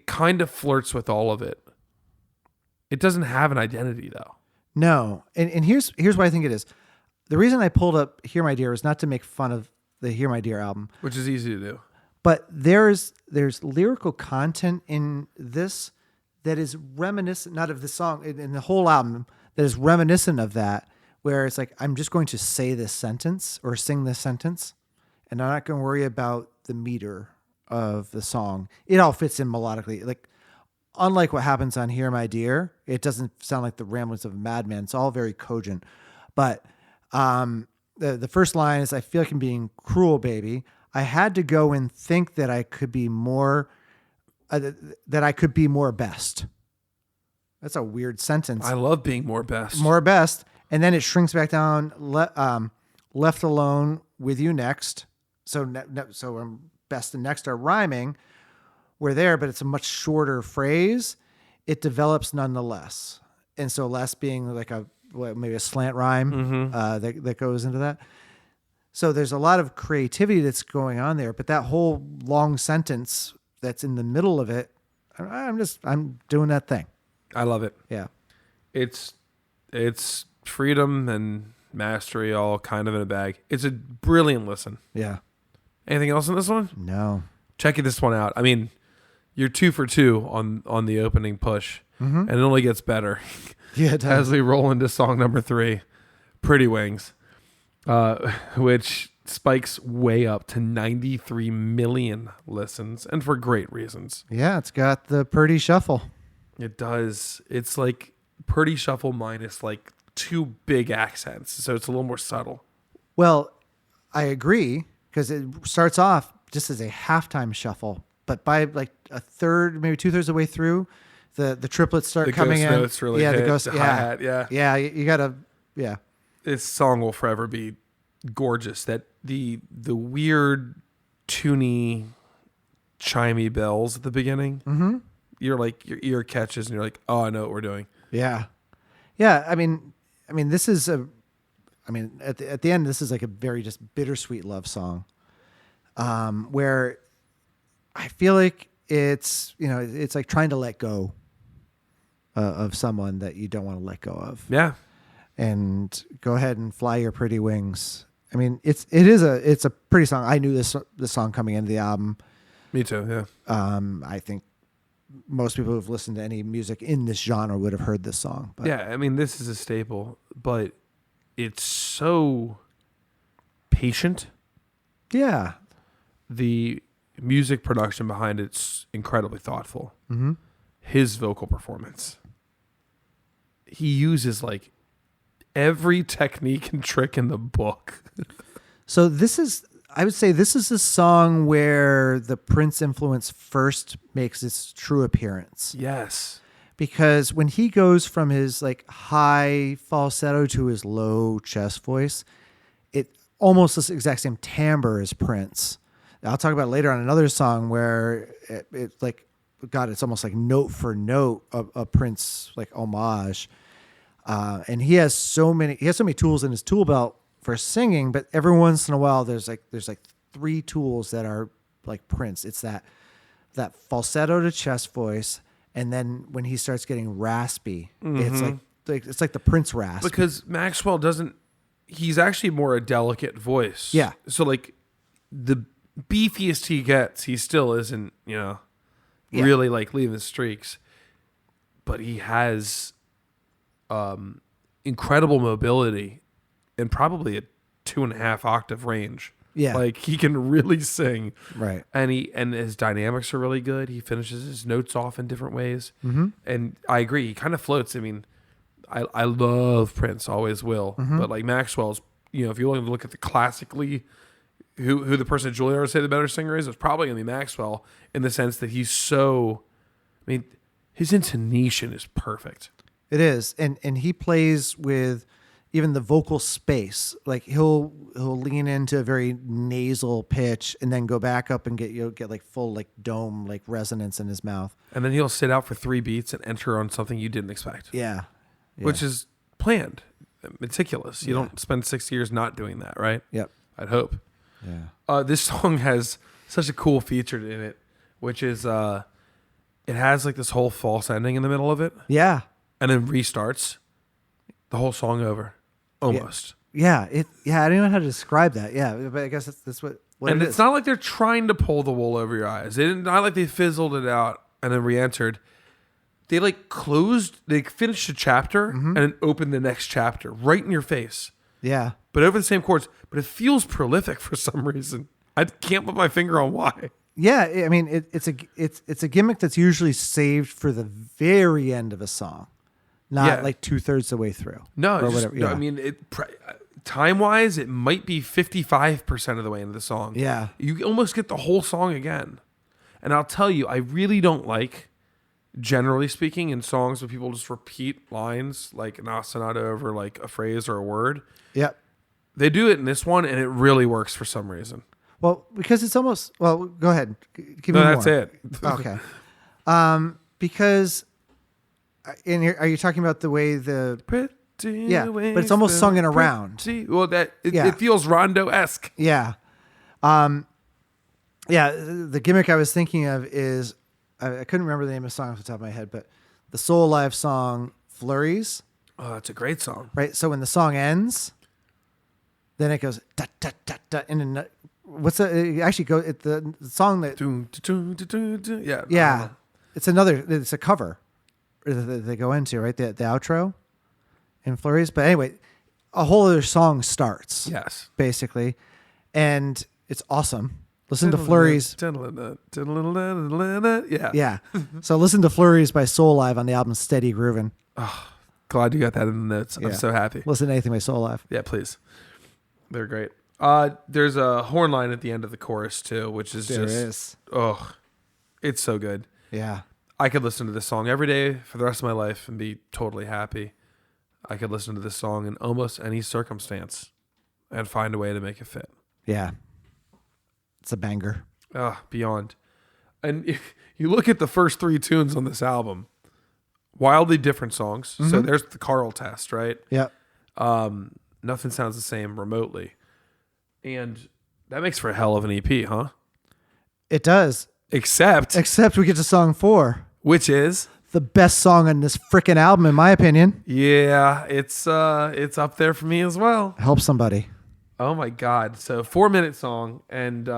kind of flirts with all of it. It doesn't have an identity though. No. And here's why I think it is. The reason I pulled up Hear My Dear was not to make fun of the Hear My Dear album. Which is easy to do. But there's lyrical content in this that is reminiscent, not of the song, in the whole album, that is reminiscent of that, where it's like, I'm just going to say this sentence or sing this sentence, and I'm not going to worry about the meter of the song. It all fits in melodically. Like, unlike what happens on Hear My Dear, it doesn't sound like the ramblings of a madman. It's all very cogent. But the first line is, I feel like I'm being cruel, baby. I had to go and think that I could be more best. That's a weird sentence. I love being more best. More best. And then it shrinks back down, left alone with you next. So best and next are rhyming. We're there, but it's a much shorter phrase. It develops nonetheless. And so less being like maybe a slant rhyme that goes into that. So there's a lot of creativity that's going on there, but that whole long sentence that's in the middle of it, I'm doing that thing. I love it. Yeah. It's freedom and mastery all kind of in a bag. It's a brilliant listen. Yeah. Anything else in this one? No. Check this one out. I mean, you're 2 for 2 on the opening push, and it only gets better. Yeah, it does. As we roll into song number 3, Pretty Wings, which spikes way up to 93 million listens, and for great reasons. Yeah, it's got the Purdy shuffle. It does. It's like Purdy shuffle minus like 2 big accents, so it's a little more subtle. Well, I agree, because it starts off just as a halftime shuffle, but by like a third, maybe 2/3 of the way through, the triplets start coming in. Notes really hit, the ghost, the hi-hat, yeah. Yeah, you gotta, yeah. This song will forever be gorgeous. That the weird, toony, chimey bells at the beginning. You're like, your ear catches and you're like, oh, I know what we're doing. Yeah. Yeah. I mean, this is at the end, this is like a very just bittersweet love song, where I feel like it's like trying to let go of someone that you don't want to let go of. Yeah. And go ahead and fly your pretty wings. I mean, it's a pretty song. I knew this song coming into the album. Me too. Yeah. I think most people who've listened to any music in this genre would have heard this song. But. Yeah. I mean, this is a staple, but it's so patient. Yeah. The music production behind it's incredibly thoughtful. His vocal performance. He uses like every technique and trick in the book. So I would say this is the song where the Prince influence first makes its true appearance. Yes. Because when he goes from his like high falsetto to his low chest voice, it almost the exact same timbre as Prince. I'll talk about it later on another song where it like, God, it's almost like note for note a Prince like homage. And he has so many tools in his tool belt for singing, but every once in a while there's like 3 tools that are like Prince. It's that falsetto to chest voice, and then when he starts getting raspy, it's like the Prince rasp. Because Maxwell he's actually more a delicate voice. Yeah. So like the beefiest he gets, he still isn't, really like leaving streaks, but he has incredible mobility and probably a 2.5 octave range. Yeah. Like he can really sing. Right. And his dynamics are really good. He finishes his notes off in different ways. Mm-hmm. And I agree. He kind of floats. I mean, I love Prince, always will. Mm-hmm. But like Maxwell's, if you're looking to look at the classically, who the person Julia would say the better singer is, it's probably going to be Maxwell in the sense that he's so, his intonation is perfect. It is. And he plays with even the vocal space. Like he'll lean into a very nasal pitch and then go back up and get like full like dome like resonance in his mouth. And then he'll sit out for 3 beats and enter on something you didn't expect. Yeah. Which is planned, meticulous. You don't spend 6 years not doing that, right? Yep. I'd hope. Yeah. This song has such a cool feature in it, which is it has like this whole false ending in the middle of it. Yeah. And then restarts the whole song over. Almost. Yeah. I don't know how to describe that. Yeah. But I guess that's what and it it's is. not like they're trying to pull the wool over your eyes. Not like they fizzled it out and then re-entered. They they finished a chapter and then opened the next chapter right in your face. Yeah. But over the same chords. But it feels prolific for some reason. I can't put my finger on why. Yeah, I mean it's a gimmick that's usually saved for the very end of a song, not like 2/3 the way through. No, or whatever. No, I mean time wise, it might be 55% of the way into the song. Yeah, you almost get the whole song again. And I'll tell you, I really don't like, generally speaking, in songs where people just repeat lines like an ostinato over like a phrase or a word. Yep. They do it in this one, and it really works for some reason. Well, because it's almost... Well, go ahead. Give me no, more. That's it. Okay. Because... are you talking about the way the... Yeah, but it's almost sung in a round. Well, it feels rondo-esque. Yeah. The gimmick I was thinking of is... I couldn't remember the name of the song off the top of my head, but the Soul Alive song, Flurries. Oh, it's a great song. Right? So when the song ends, then it goes... Da, da, da, da, and then... What's the... It actually goes... The song that... Yeah. Yeah. It's a cover that they go into, right? The outro in Flurries. But anyway, a whole other song starts. Yes. Basically. And it's awesome. Listen to Flurries. Yeah. Yeah. So listen to Flurries by Soul Alive on the album Steady Groovin'. Oh, glad you got that in the notes. I'm so happy. Listen to anything by Soul Alive. Yeah, please. They're great. There's a horn line at the end of the chorus too, which is it's so good. Yeah. I could listen to this song every day for the rest of my life and be totally happy. I could listen to this song in almost any circumstance and find a way to make it fit. Yeah. It's a banger. Beyond. And if you look at the first 3 tunes on this album, wildly different songs. Mm-hmm. So there's the Carl test, right? Yeah. Nothing sounds the same remotely. And that makes for a hell of an EP, huh? It does. Except we get to song 4. Which is? The best song on this freaking album, in my opinion. Yeah, it's up there for me as well. Help somebody. Oh my God. So 4-minute song and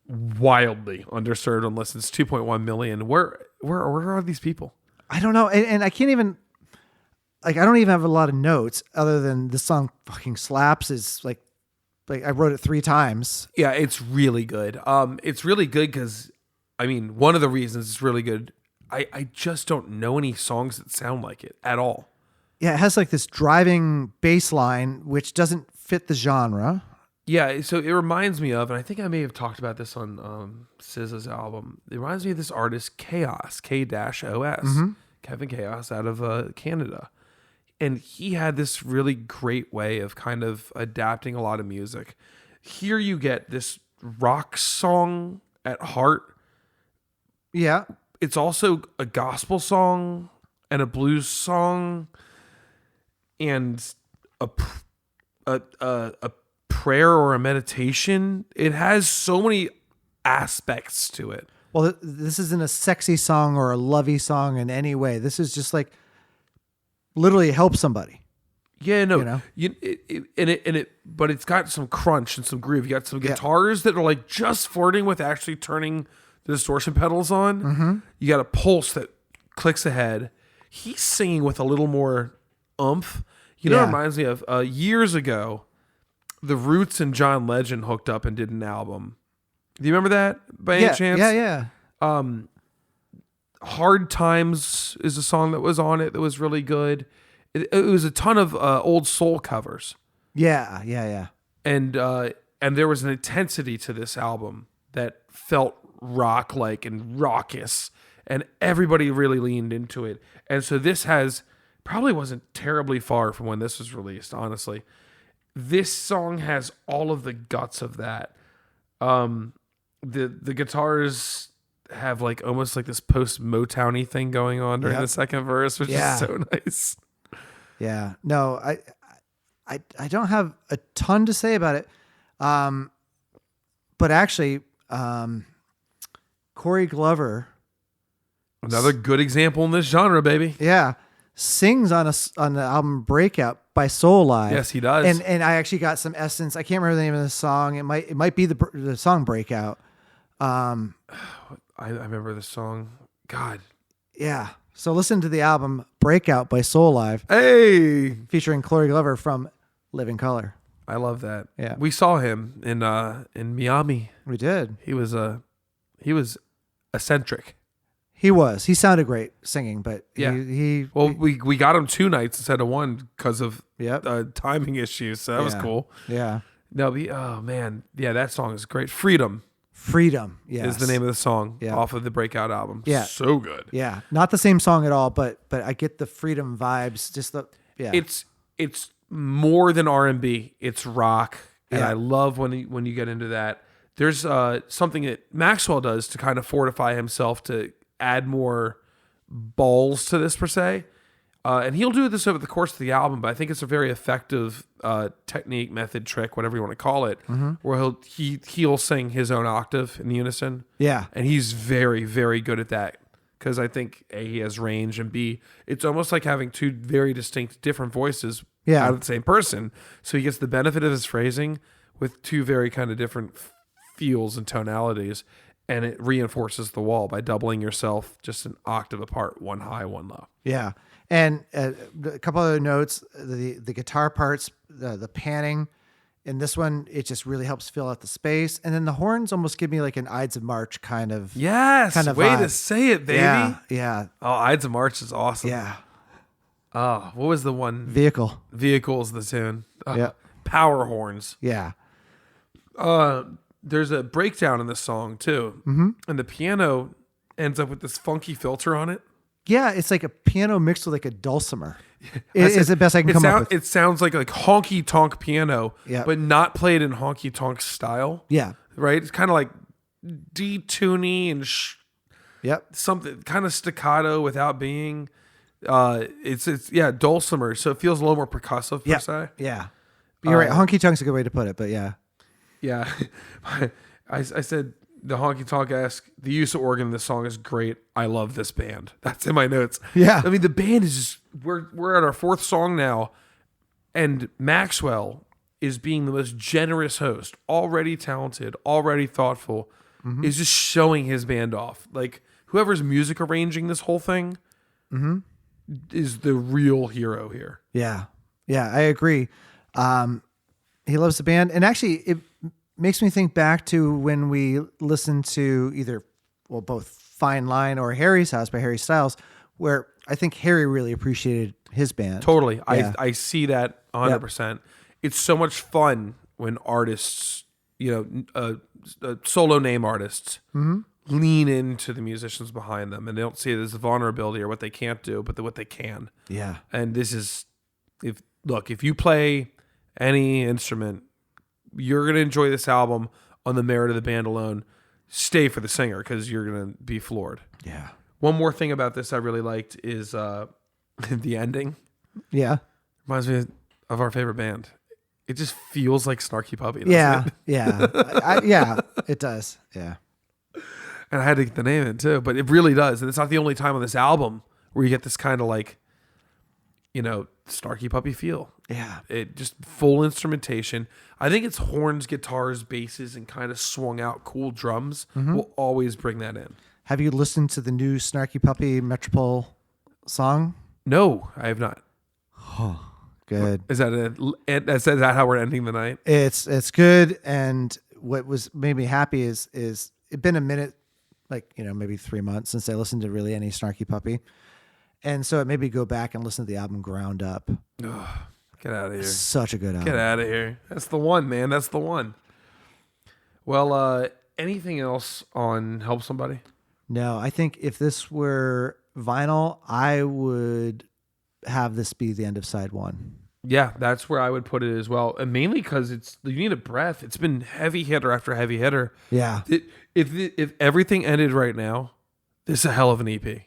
wildly underserved on listens, 2.1 million. Where are these people? I don't know. And I can't even, I don't even have a lot of notes other than this song fucking slaps. Is like I wrote it 3 times. Yeah, it's really good. It's really good because, one of the reasons it's really good, I just don't know any songs that sound like it at all. Yeah, it has like this driving bass line, which doesn't fit the genre. Yeah, so it reminds me of, and I think I may have talked about this on SZA's album. It reminds me of this artist, Chaos, K-O-S, Kevin Chaos out of Canada. And he had this really great way of kind of adapting a lot of music. Here you get this rock song at heart. Yeah. It's also a gospel song and a blues song and a prayer or a meditation. It has so many aspects to it. Well, this isn't a sexy song or a lovey song in any way. This is just like literally help somebody. Yeah, no, You know? But it's got some crunch and some groove. You got some guitars that are like just flirting with actually turning the distortion pedals on. You got a pulse that clicks ahead. He's singing with a little more oomph. It reminds me of years ago, The Roots and John Legend hooked up and did an album. Do you remember that by any chance? Yeah. Hard Times is a song that was on it that was really good. It was a ton of old soul covers. Yeah. And there was an intensity to this album that felt rock-like and raucous, and everybody really leaned into it. And so this probably wasn't terribly far from when this was released, honestly. This song has all of the guts of that. The guitars have like almost like this post Motown-y thing going on during the second verse, which is so nice. Yeah. No, I don't have a ton to say about it. But actually, Corey Glover, another good example in this genre, baby. Yeah. Sings on the album Breakout by Soul Live. Yes, he does. And I actually got some essence. I can't remember the name of the song. It might be the song Breakout. I remember the song. God. Yeah. So listen to the album Breakout by Soul Live. Hey, featuring Corey Glover from Living Color. I love that. Yeah. We saw him in Miami. We did. He was eccentric. He sounded great singing, but we got him 2 nights instead of 1 because of timing issues. So that was cool. Yeah. No, oh man, yeah, that song is great. Freedom, yes, is the name of the song off of the Breakout album. Yeah, so good. Yeah, not the same song at all, but I get the Freedom vibes. It's more than R&B. It's rock, and I love when you get into that. There's something that Maxwell does to kind of fortify himself to add more balls to this per se, and he'll do this over the course of the album. But I think it's a very effective technique, method, trick, whatever you want to call it, where he'll sing his own octave in unison. Yeah, and he's very, very good at that because I think A, he has range, and B, it's almost like having 2 very distinct different voices out of the same person. So he gets the benefit of his phrasing with 2 very kind of different feels and tonalities. And it reinforces the wall by doubling yourself just an octave apart, 1 high, 1 low. Yeah. And a couple other notes, the guitar parts, the panning in this one, it just really helps fill out the space. And then the horns almost give me like an Ides of March kind of way vibe. To say it, baby. Yeah. Oh, Ides of March is awesome. Yeah. Oh, what was the one? Vehicle is the tune. Yeah. Power horns. Yeah. There's a breakdown in this song too, and the piano ends up with this funky filter on it. Yeah, it's like a piano mixed with like a dulcimer. It's the best I can come up with. It sounds like honky tonk piano, but not played in honky tonk style. Yeah, right. It's kind of like detuny and something kind of staccato without being. It's dulcimer, so it feels a little more percussive per se. Yeah, you're right. Honky tonk's a good way to put it, but yeah. Yeah, I said the honky tonk-esque. The use of organ in this song is great. I love this band. That's in my notes. Yeah, I mean the band is just we're at our 4th song now, and Maxwell is being the most generous host. Already talented, already thoughtful, is just showing his band off. Like whoever's music arranging this whole thing is the real hero here. Yeah, I agree. He loves the band, and actually it makes me think back to when we listened to both Fine Line or Harry's House by Harry Styles, where I think Harry really appreciated his band. Totally. Yeah. I see that 100%. It's so much fun when artists, solo name artists, lean into the musicians behind them, and they don't see it as vulnerability or what they can't do, but what they can. Yeah. And this is, if you play any instrument, you're going to enjoy this album on the merit of the band alone. Stay for the singer because you're going to be floored. Yeah. One more thing about this I really liked is the ending. Yeah. Reminds me of our favorite band. It just feels like Snarky Puppy. Yeah. It? Yeah. Yeah. It does. Yeah. And I had to get the name in too, but it really does. And it's not the only time on this album where you get this kind of like, Snarky Puppy feel. Yeah. It just full instrumentation. I think it's horns, guitars, basses, and kind of swung out cool drums will always bring that in. Have you listened to the new Snarky Puppy Metropole song? No, I have not. Good. Is that how we're ending the night? It's good. And what made me happy is it's been a minute, maybe 3 months since I listened to really any Snarky Puppy. And so it made me go back and listen to the album ground up. Ugh, get out of here. Such a good album. Get out of here. That's the one, man. That's the one. Well, anything else on Help Somebody? No, I think if this were vinyl, I would have this be the end of side one. Yeah, that's where I would put it as well. And mainly because you need a breath. It's been heavy hitter after heavy hitter. Yeah. If everything ended right now, this is a hell of an EP.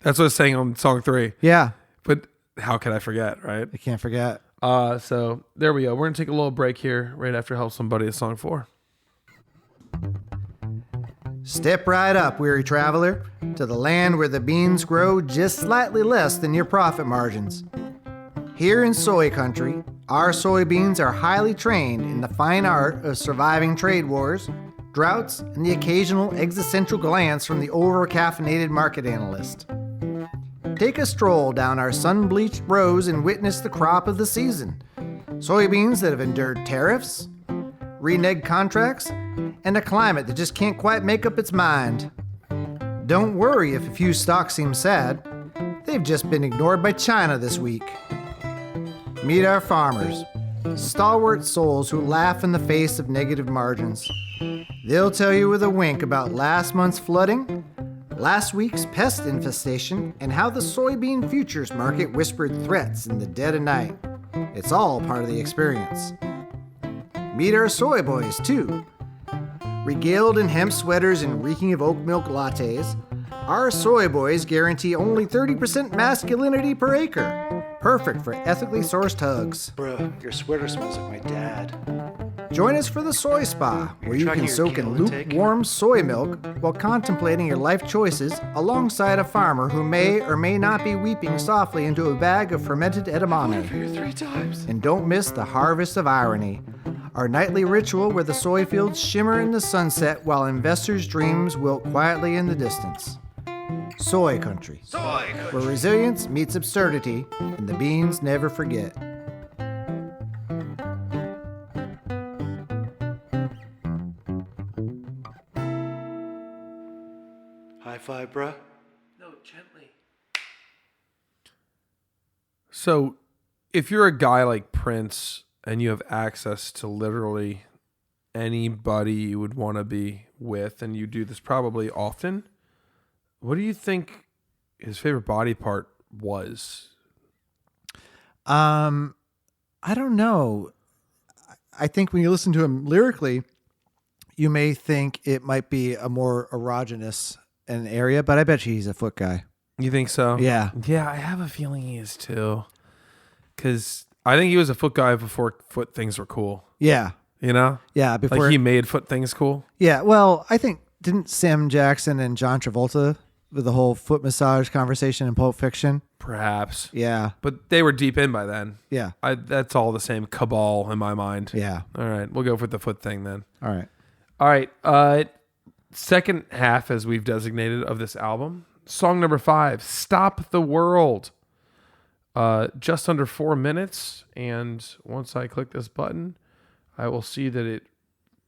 That's what I was saying on song 3. Yeah. But how can I forget, right? I can't forget. So there we go. We're going to take a little break here right after Help Somebody is song 4. Step right up, weary traveler, to the land where the beans grow just slightly less than your profit margins. Here in soy country, our soybeans are highly trained in the fine art of surviving trade wars, droughts, and the occasional existential glance from the over-caffeinated market analyst. Take a stroll down our sun-bleached rows and witness the crop of the season. Soybeans that have endured tariffs, reneged contracts, and a climate that just can't quite make up its mind. Don't worry if a few stocks seem sad. They've just been ignored by China this week. Meet our farmers, stalwart souls who laugh in the face of negative margins. They'll tell you with a wink about last month's flooding, last week's pest infestation, and how the soybean futures market whispered threats in the dead of night. It's all part of the experience. Meet our soy boys, too. Regaled in hemp sweaters and reeking of oat milk lattes, our soy boys guarantee only 30% masculinity per acre. Perfect for ethically sourced hugs. Bruh, your sweater smells like my dad. Join us for the Soy Spa, where you tracking can your soak in calorie intake? lukewarm soy milk while contemplating your life choices alongside a farmer who may or may not be weeping softly into a bag of fermented edamame. Here 3 times. And don't miss the harvest of irony, our nightly ritual where the soy fields shimmer in the sunset while investors' dreams wilt quietly in the distance. Soy country, where resilience meets absurdity and the beans never forget. High five, bruh. No, gently. So, if you're a guy like Prince and you have access to literally anybody you would want to be with, and you do this probably often, what do you think his favorite body part was? I don't know. I think when you listen to him lyrically, you may think it might be a more erogenous an area, but I bet you he's a foot guy. You think so? Yeah. Yeah, I have a feeling he is too. Because I think he was a foot guy before foot things were cool. Yeah. You know? Yeah. Before Like he made foot things cool. Yeah. Well, I think didn't Sam Jackson and John Travolta with the whole foot massage conversation in Pulp Fiction? Perhaps. Yeah. But they were deep in by then. Yeah. That's all the same cabal in my mind. Yeah. All right. We'll go for the foot thing then. All right. All right. Second half, as we've designated, of this album. Song number 5, Stop the World. Just under 4 minutes. And once I click this button, I will see that it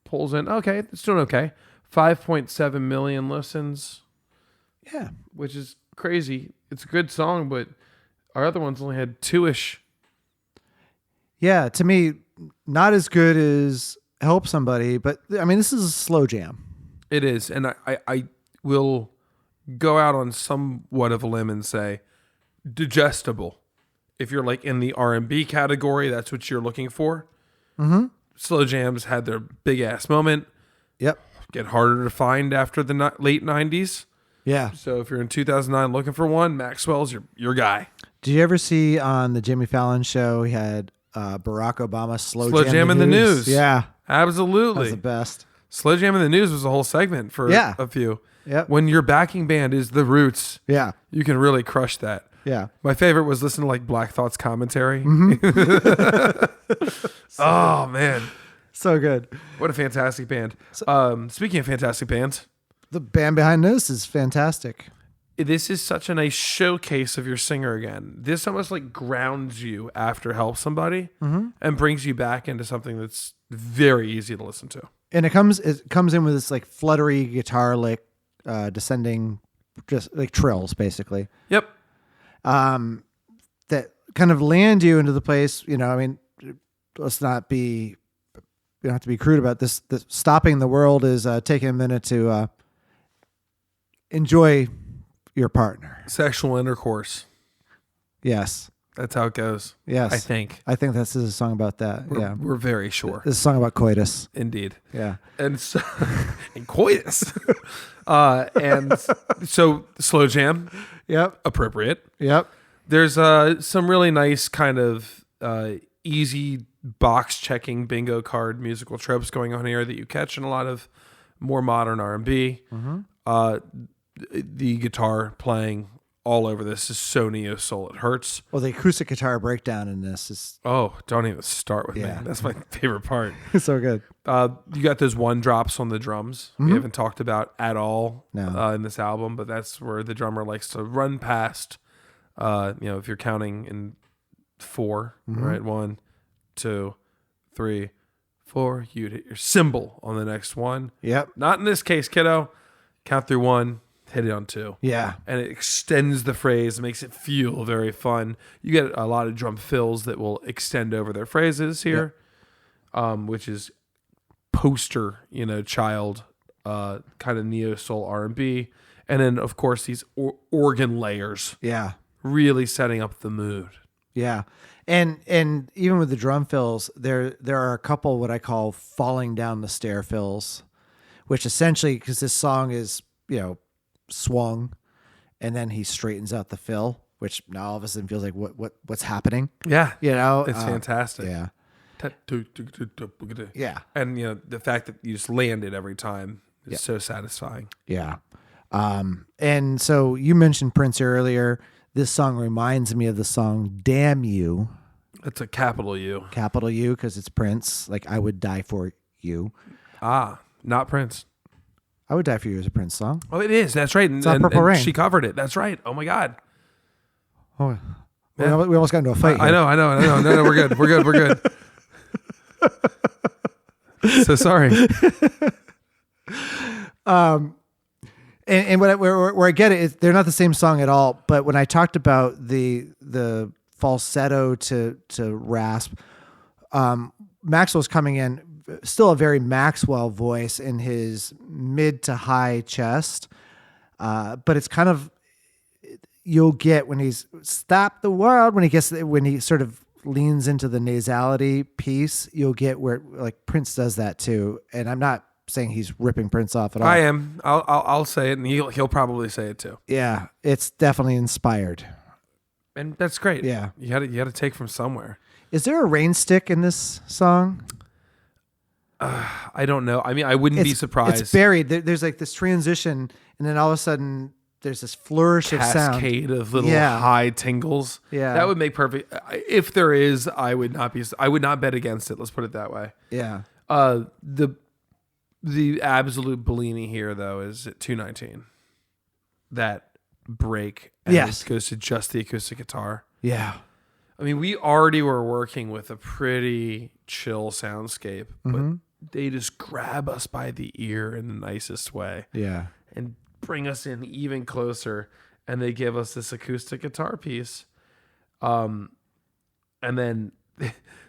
pulls in. Okay, it's doing okay. 5.7 million listens. Yeah. Which is crazy. It's a good song, but Our other ones only had 2-ish. Yeah, to me, not as good as Help Somebody, but I mean, this is a slow jam. It is, and I will go out on somewhat of a limb and say digestible. If you're like in the R&B category, that's what you're looking for. Mm-hmm. Slow jams had their big ass moment. Yep. Get harder to find after the late 90s. Yeah. So if you're in 2009 looking for one, Maxwell's your guy. Did you ever see on the Jimmy Fallon show, he had Barack Obama slow jam in the news. Yeah. Absolutely. That was the best. Slow jam in the news was a whole segment for a few. Yep. When your backing band is The Roots, Yeah. you can really crush that. Yeah. My favorite was listening to like Black Thought's commentary. So oh, man. So good. What a fantastic band. Speaking of fantastic bands, The band behind this is fantastic. this is such a nice showcase of your singer again. This almost like grounds you after Help Somebody and brings you back into something that's very easy to listen to. And it comes in with this like fluttery guitar lick, descending, just like trills, basically. Yep. That kind of land you into the place. You know, I mean, let's not be. You don't have to be crude about this. Stopping the world is taking a minute to enjoy your partner. Sexual intercourse. Yes. That's how it goes. Yes. I think this is a song about that. we're very sure. This is a song about coitus. Indeed. Yeah. And so, and coitus. And so slow jam. Yep. Appropriate. Yep. There's some really nice kind of easy box checking bingo card musical tropes going on here that you catch in a lot of more modern R&B. The guitar playing all over this is so neo soul it hurts. Well, the acoustic guitar breakdown in this is Don't even start with me. That's my favorite part. so good. You got those one drops on the drums we haven't talked about at all in this album, but that's where the drummer likes to run past. If you're counting in 4, right? 1, 2, 3, 4, you'd hit your cymbal on the next one. Yep. Not in this case, kiddo. Count through 1, hit it on 2. Yeah. And it extends the phrase, makes it feel very fun. You get a lot of drum fills that will extend over their phrases here, which is poster, child, kind of neo soul R&B. And then, of course, these organ layers. Yeah. Really setting up the mood. Yeah. And even with the drum fills, there are a couple what I call falling down the stair fills, which essentially, because this song is, swung, and then he straightens out the fill, which now all of a sudden feels like what's happening. Yeah. It's fantastic. Yeah. Yeah. And the fact that you just land it every time is so satisfying. Yeah. And so you mentioned Prince earlier. This song reminds me of the song Damn You. It's a capital U. Capital U, because it's Prince. Like, I would die for you. Not Prince. I would die for you is a Prince song. Oh, it is. That's right. It's on Purple Rain. She covered it. That's right. Oh my God. Oh, we almost got into a fight. I know. No, we're good. We're good. So sorry. And where I get it is they're not the same song at all. But when I talked about the falsetto to rasp, Maxwell's coming in still a very Maxwell voice in his mid to high chest, but it's kind of you'll get when he's stop the world when he sort of leans into the nasality piece. You'll get where like Prince does that too, and I'm not saying he's ripping Prince off at all. I am. I'll say it, and he'll probably say it too. Yeah, it's definitely inspired, and that's great. Yeah, you had to take from somewhere. Is there a rain stick in this song? I don't know. I mean, I wouldn't be surprised. It's buried. There's like this transition, and then all of a sudden, there's this flourish of sound. Cascade of little high tingles. Yeah, that would make perfect. If there is, I would not bet against it. Let's put it that way. Yeah. The absolute Bellini here, though, is at 2:19. That break, and it goes to just the acoustic guitar. Yeah. I mean, we already were working with a pretty chill soundscape, but they just grab us by the ear in the nicest way. Yeah. And bring us in even closer, and they give us this acoustic guitar piece. And then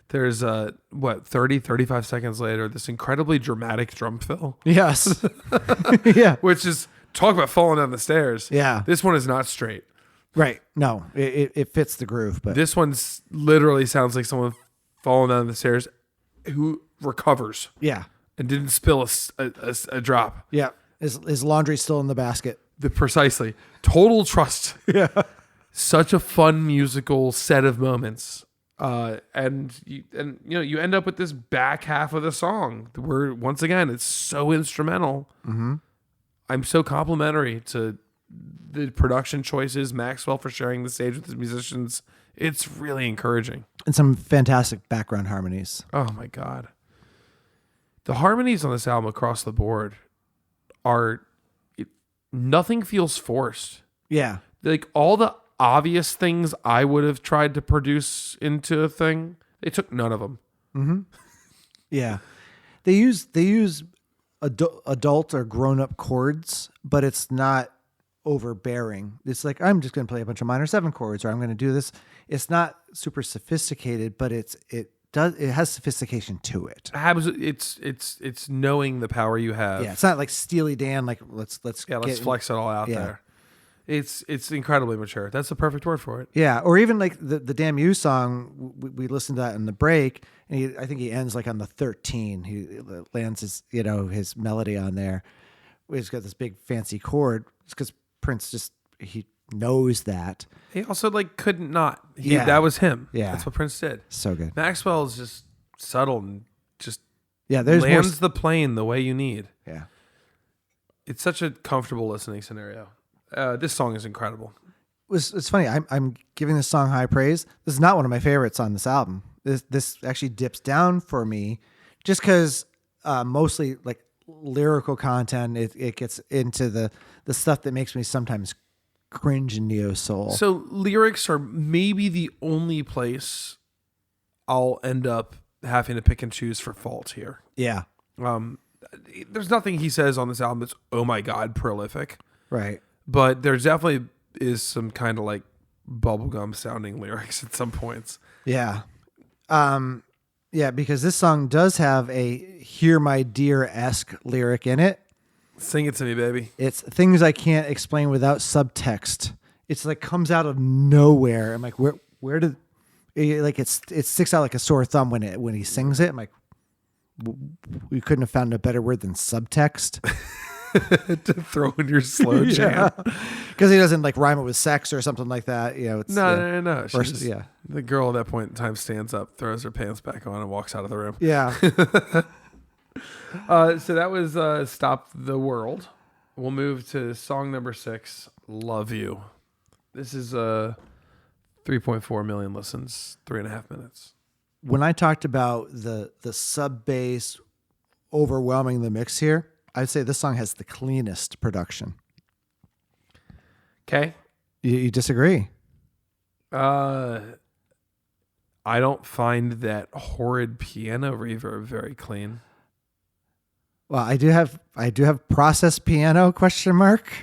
there's 35 seconds later, this incredibly dramatic drum fill, Yes. Yeah. which is talk about falling down the stairs. Yeah. This one is not straight. Right. No, it fits the groove, but This one literally sounds like someone falling down the stairs who recovers yeah. and didn't spill a drop. Yeah. His laundry's still in the basket. Precisely. Total trust. Yeah. Such a fun musical set of moments. And you end up with this back half of the song where once again it's so instrumental. Mm-hmm. I'm so complimentary to the production choices, Maxwell for sharing the stage with his musicians. It's really encouraging. And some fantastic background harmonies. Oh my God. The harmonies on this album across the board nothing feels forced. Yeah. Like all the obvious things I would have tried to produce into a thing, they took none of them. Mm-hmm. Yeah. They use adult or grown up chords, but it's not overbearing. It's like, I'm just going to play a bunch of minor 7 chords, or I'm going to do this. It's not super sophisticated, but it has sophistication to it. It's knowing the power you have. Yeah. It's not like Steely Dan, like let's flex it all out there. It's incredibly mature. That's the perfect word for it. Yeah, or even like the Damn You song, we listened to that in the break, and I think he ends like on the 13. He lands his melody on there. He's got this big fancy chord. It's because Prince he knows that. He also couldn't not. Yeah. That was him. Yeah. That's what Prince did. So good. Maxwell is just subtle and just there's lands the plane the way you need. Yeah. It's such a comfortable listening scenario. This song is incredible. It's funny. I'm giving this song high praise. This is not one of my favorites on this album. This actually dips down for me, just because mostly like lyrical content. It gets into the stuff that makes me sometimes cringe in neo soul. So lyrics are maybe the only place I'll end up having to pick and choose for fault here. Yeah. There's nothing he says on this album that's oh my God prolific. Right. But there definitely is some kind of like bubblegum sounding lyrics at some points. Yeah. Yeah, because this song does have a Hear My Dear-esque lyric in it. Sing it to me, baby. It's things I can't explain without subtext. It's like comes out of nowhere. I'm like, where did it sticks out like a sore thumb when he sings it. I'm like, we couldn't have found a better word than subtext. To throw in your slow jam. Because he doesn't like rhyme it with sex or something like that. It's No. Yeah. The girl at that point in time stands up, throws her pants back on, and walks out of the room. Yeah. So that was Stop the World. We'll move to song number 6, Love You. This is 3.4 million listens, 3.5 minutes. When I talked about the sub bass overwhelming the mix here, I'd say this song has the cleanest production. Okay. You disagree? I don't find that horrid piano reverb very clean. Well, I do have processed piano ? Question mark.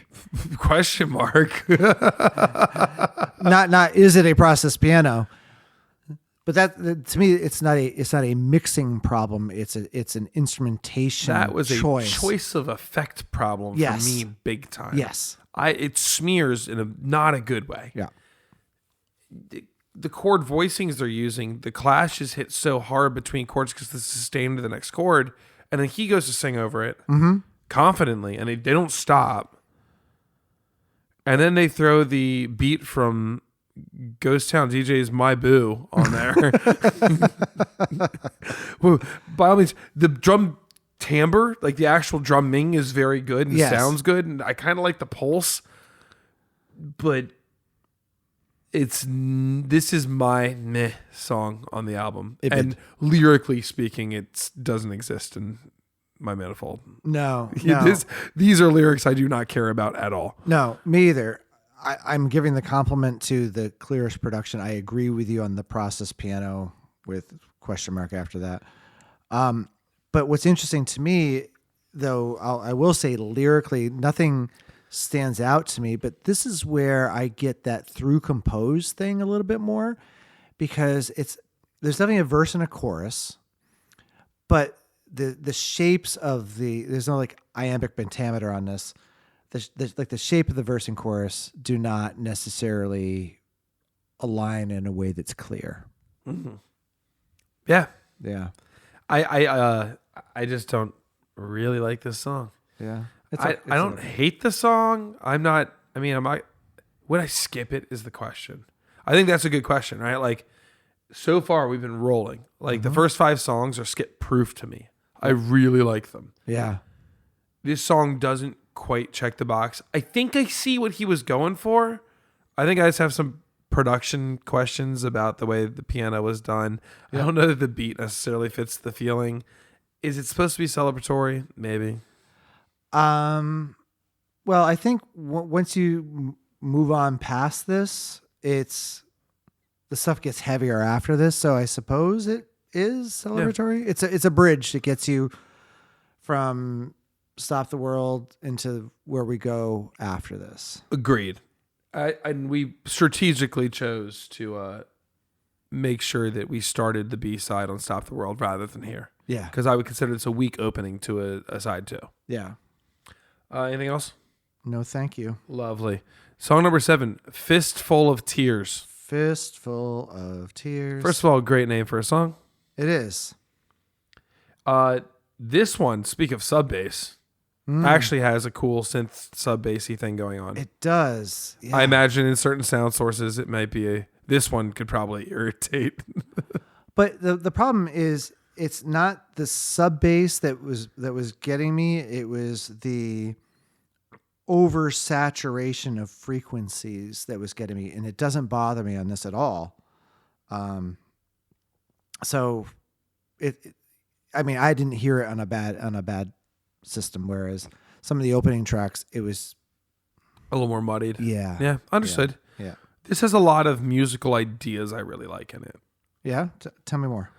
Not is it a processed piano? But that to me, it's not a mixing problem. It's an instrumentation. That was choice. a choice of effect problem for me, big time. Yes, it smears in a not a good way. Yeah. The chord voicings they're using, the clash is hit so hard between chords because the sustain to the next chord, and then he goes to sing over it confidently, and they don't stop. And then they throw the beat from Ghost Town DJ's My Boo on there. Well, by all means, the drum timbre, like the actual drumming, is very good and sounds good, and I kind of like the pulse, but this is my meh song on the album, and lyrically speaking, it doesn't exist in my manifold. No. These are lyrics I do not care about at all. No, me either. I'm giving the compliment to the clearest production. I agree with you on the processed piano with question mark after that. But what's interesting to me, though, I will say lyrically, nothing stands out to me, but this is where I get that through compose thing a little bit more, because there's definitely a verse and a chorus, but the shapes of there's no like iambic pentameter on this. The shape of the verse and chorus do not necessarily align in a way that's clear. Mm-hmm. Yeah. Yeah. I just don't really like this song. Yeah. I don't hate the song. Would I skip it is the question. I think that's a good question, right? Like, so far we've been rolling. Like, the first 5 songs are skip proof to me. I really like them. Yeah. This song doesn't quite check the box. I think I see what he was going for. I think I just have some production questions about the way the piano was done. I don't know that the beat necessarily fits the feeling. Is it supposed to be celebratory? Maybe. Well, I think once you move on past this, the stuff gets heavier after this. So I suppose it is celebratory. Yeah. It's a bridge that gets you from Stop the World into where we go after this. Agreed. And we strategically chose to make sure that we started the B-side on Stop the World rather than here. Yeah. Because I would consider this a weak opening to a side 2. Yeah. Anything else? No, thank you. Lovely. Song number 7, Fistful of Tears. Fistful of Tears. First of all, great name for a song. It is. This one, speak of sub bass, actually has a cool synth sub bassy thing going on. It does. Yeah. I imagine in certain sound sources it might be this one could probably irritate. But the problem is it's not the sub bass that was getting me. It was the oversaturation of frequencies that was getting me, and it doesn't bother me on this at all. So I didn't hear it on a bad system, whereas some of the opening tracks, it was A little more muddied. Yeah. Yeah, understood. Yeah. This has a lot of musical ideas I really like in it. Yeah? Tell me more.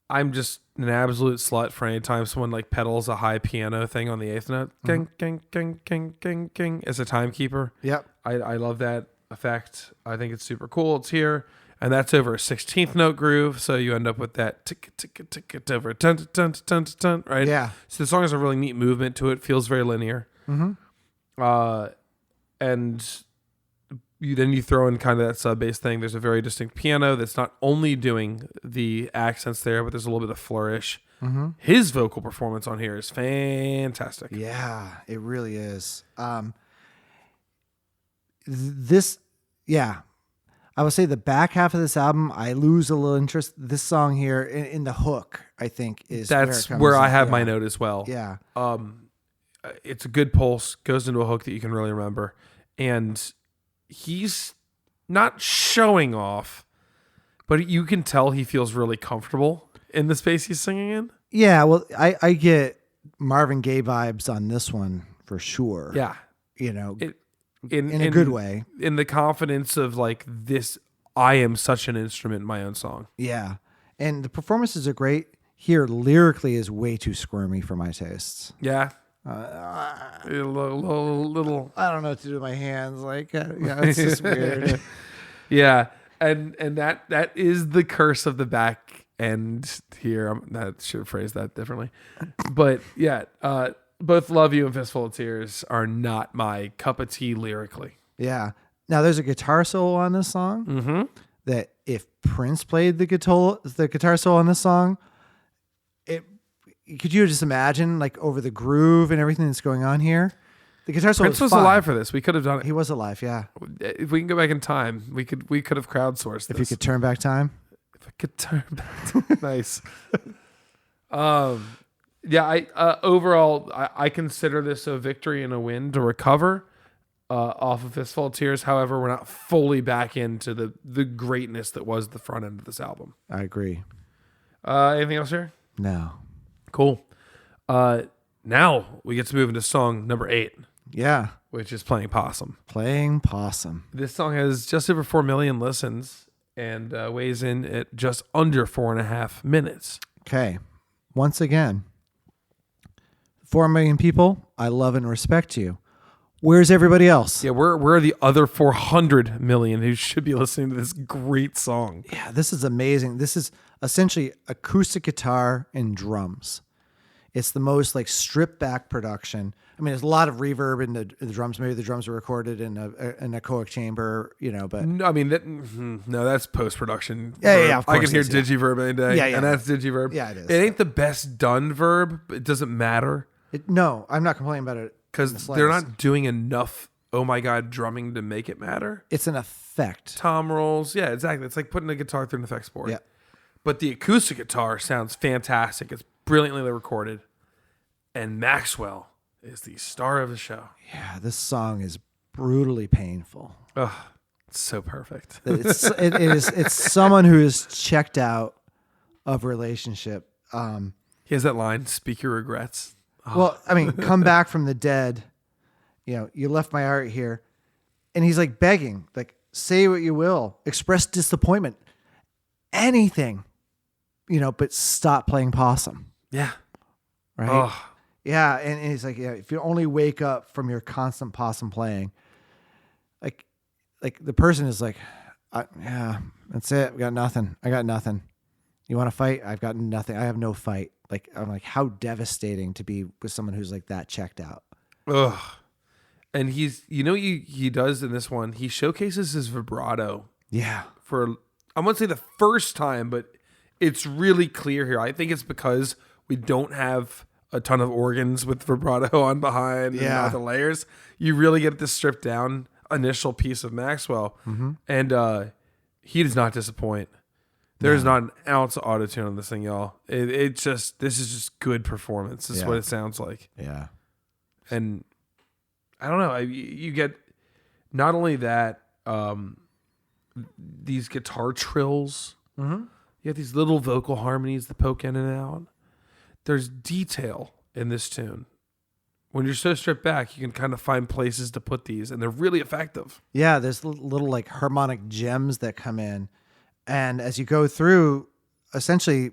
I'm just an absolute slut for any time someone like pedals a high piano thing on the 8th note. Ging, ging, ging, ging, ging, ging, as a timekeeper. Yep. I love that effect. I think it's super cool. It's here. And that's over a 16th note groove. So you end up with that tick, tick, tick, over dun, dun, dun, dun, dun, right? Yeah. So the song has a really neat movement to it. Feels very linear. Mm-hmm. And you throw in kind of that sub bass thing. There's a very distinct piano that's not only doing the accents there, but there's a little bit of flourish. Mm-hmm. His vocal performance on here is fantastic. Yeah, it really is. I would say the back half of this album, I lose a little interest. This song here in the hook, I think that's where I have my note as well. Yeah. It's a good pulse, goes into a hook that you can really remember. And he's not showing off, but you can tell he feels really comfortable in the space he's singing in. Yeah, well, I get Marvin Gaye vibes on this one for sure. Yeah. You know, in a good way. In the confidence of like this, I am such an instrument in my own song. Yeah. And the performances are great. Here, lyrically is way too squirmy for my tastes. Yeah. A little. I don't know what to do with my hands. Like, it's just weird. Yeah. And that is the curse of the back end here. I should have phrased that differently. But yeah, both Love You and Fistful of Tears are not my cup of tea lyrically. Yeah. Now there's a guitar solo on this song that if Prince played the guitar solo on this song, could you just imagine like over the groove and everything that's going on here? The guitar solo Prince was alive for this. We could have done it. He was alive, yeah. If we can go back in time, we could have crowdsourced this. If you could turn back time. If I could turn back. Nice. Yeah, overall, I consider this a victory and a win to recover off of Fistful of Tears. However, we're not fully back into the greatness that was the front end of this album. I agree. Anything else here? No. Cool. Now we get to move into song number 8. Yeah. Which is Playing Possum. Playing Possum. This song has just over 4 million listens and weighs in at just under 4.5 minutes. Okay. Once again, 4 million people, I love and respect you. Where's everybody else? Yeah, where are the other 400 million who should be listening to this great song? Yeah, this is amazing. This is essentially acoustic guitar and drums. It's the most like stripped back production. I mean, there's a lot of reverb in the drums. Maybe the drums were recorded in a echoic chamber, but No, I mean, no, that's post production. Yeah, of course I can hear it is, yeah. digiverb any day. Yeah. And that's digiverb. Yeah, it is. It ain't the best done verb, but it doesn't matter no, I'm not complaining about it because they're not doing enough. Oh my God, drumming to make it matter. It's an effect. Tom rolls, yeah, exactly. It's like putting a guitar through an effects board. Yeah. But the acoustic guitar sounds fantastic. It's brilliantly recorded, and Maxwell is the star of the show. Yeah, this song is brutally painful. Ugh, it's so perfect. It's someone who is checked out of relationship. He has that line, "Speak your regrets." Well, I mean, come back from the dead. You left my heart here. And he's like begging, like, say what you will, express disappointment, anything, but stop playing possum. Yeah. Right. Oh. Yeah. And he's like, yeah, if you only wake up from your constant possum playing, like the person is like, yeah, that's it. I got nothing. You want to fight? I've got nothing. I have no fight. Like, I'm like, how devastating to be with someone who's like that checked out. Ugh. And he does in this one, he showcases his vibrato. Yeah. For, I won't say the first time, but it's really clear here. I think it's because we don't have a ton of organs with vibrato on behind and Yeah. other layers. You really get this stripped down initial piece of Maxwell. Mm-hmm. And he does not disappoint. There's not an ounce of autotune on this thing, y'all. This is just good performance. This is what it sounds like. Yeah. And I don't know. You get not only that, these guitar trills. Mm-hmm. You have these little vocal harmonies that poke in and out. There's detail in this tune. When you're so stripped back, you can kind of find places to put these, and they're really effective. Yeah, there's little like harmonic gems that come in. And as you go through, essentially,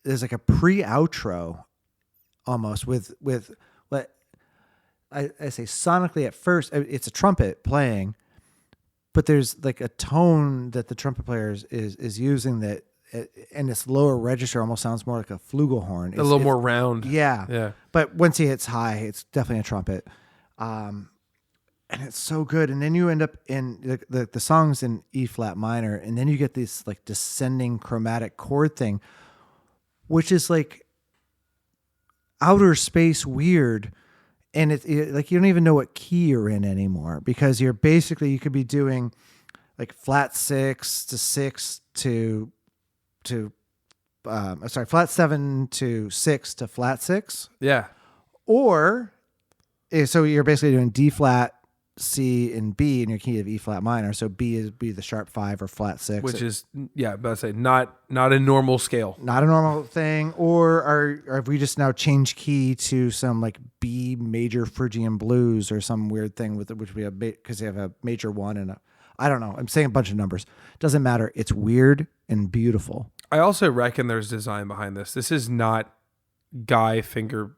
there's like a pre-outro almost with what I say sonically at first, it's a trumpet playing, but there's like a tone that the trumpet player is using that, and this lower register almost sounds more like a flugelhorn. A little more round. Yeah. Yeah. But once he hits high, it's definitely a trumpet. And it's so good. And then you end up in the song's in E flat minor, and then you get this like descending chromatic chord thing, which is like outer space weird. And it like you don't even know what key you're in anymore, because you could be doing like flat 6 to 6 to flat 7 to 6 to flat 6. Yeah. Or so you're basically doing D flat, C, and B in your key of E flat minor. So B is the sharp 5 or flat 6, Which is, about to say, not a normal scale. not a normal thing. Or have we just now changed key to some like B major Phrygian blues or some weird thing with it, which we have because they have a major 1 and I don't know. I'm saying a bunch of numbers. Doesn't matter. It's weird and beautiful. I also reckon there's design behind this. This is not guy finger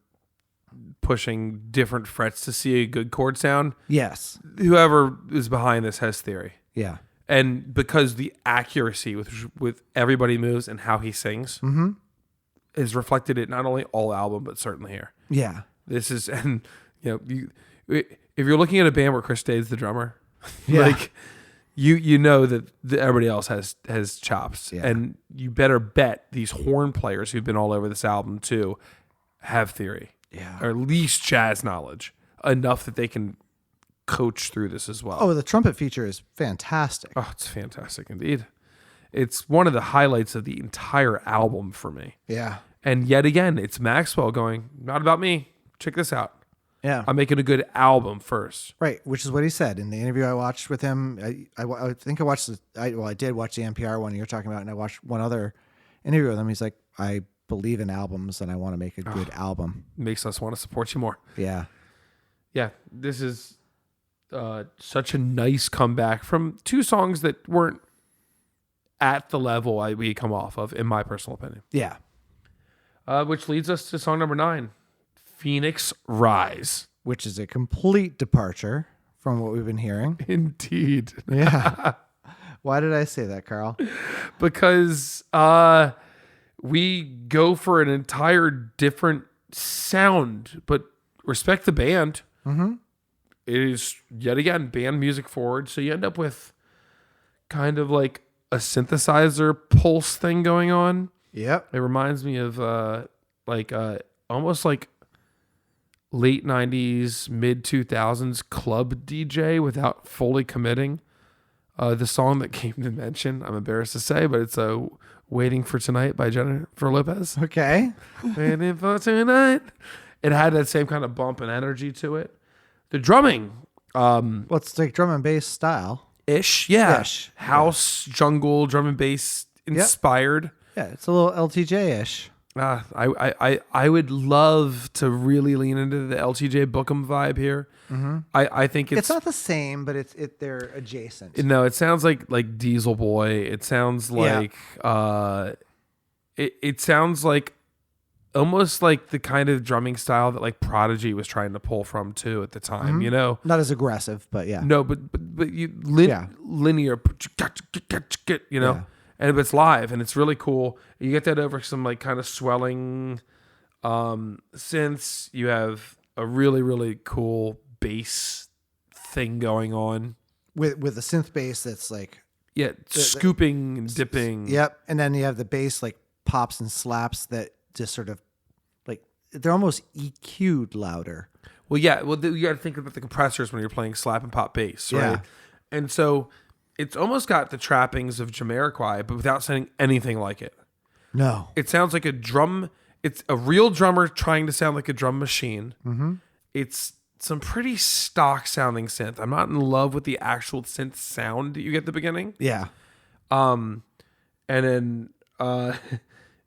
pushing different frets to see a good chord sound. Yes. Whoever is behind this has theory. Yeah. And because the accuracy with everybody moves and how he sings is reflected in not only all album, but certainly here. Yeah. This is, and if you're looking at a band where Chris Day's the drummer, Yeah. like you know that everybody else has chops, Yeah. and you better bet these horn players who've been all over this album too have theory. Yeah. Or at least jazz knowledge enough that they can coach through this as well. Oh, the trumpet feature is fantastic. Oh, it's fantastic indeed. It's one of the highlights of the entire album for me. Yeah. And yet again, it's Maxwell going, not about me. Check this out. Yeah. I'm making a good album first. Right, which is what he said in the interview I watched with him. I think I watched I did watch the NPR one you're talking about, and I watched one other interview with him. He's like, I believe in albums, and I want to make a good album. Makes us want to support you more. Yeah. Yeah, this is such a nice comeback from two songs that weren't at the level we come off of, in my personal opinion. Yeah. Which leads us to song number 9, Phoenix Rise. which is a complete departure from what we've been hearing. Indeed. Yeah. Why did I say that, Carl? Because we go for an entire different sound, but respect the band. Mm-hmm. It is, yet again, band music forward. So you end up with kind of like a synthesizer pulse thing going on. Yep. It reminds me of almost like late 90s, mid 2000s club DJ without fully committing. The song that came to mention, I'm embarrassed to say, but it's Waiting for Tonight by Jennifer Lopez. Okay. Waiting for Tonight. It had that same kind of bump and energy to it. The drumming. Well, it's like drum and bass style. Ish. Yeah. Ish. House, jungle, drum and bass inspired. Yeah, it's a little LTJ-ish. I would love to really lean into the LTJ Bookham vibe here. Mm-hmm. I think it's not the same, but they're adjacent. No, it sounds like Diesel Boy. It sounds like it sounds like almost like the kind of drumming style that like Prodigy was trying to pull from too at the time. Mm-hmm. You know, not as aggressive, but yeah. No, but you linear. You know. Yeah. And it's live, and it's really cool. You get that over some like kind of swelling synths. You have a really, really cool bass thing going on with a synth bass that's like scooping and dipping. Yep, and then you have the bass like pops and slaps that just sort of like they're almost EQ'd louder. Well, yeah. Well, you got to think about the compressors when you're playing slap and pop bass, right? Yeah. And so it's almost got the trappings of Jamiroquai, but without sounding anything like it. No. It sounds like a drum. It's a real drummer trying to sound like a drum machine. Mm-hmm. It's some pretty stock sounding synth. I'm not in love with the actual synth sound that you get at the beginning. Yeah. And then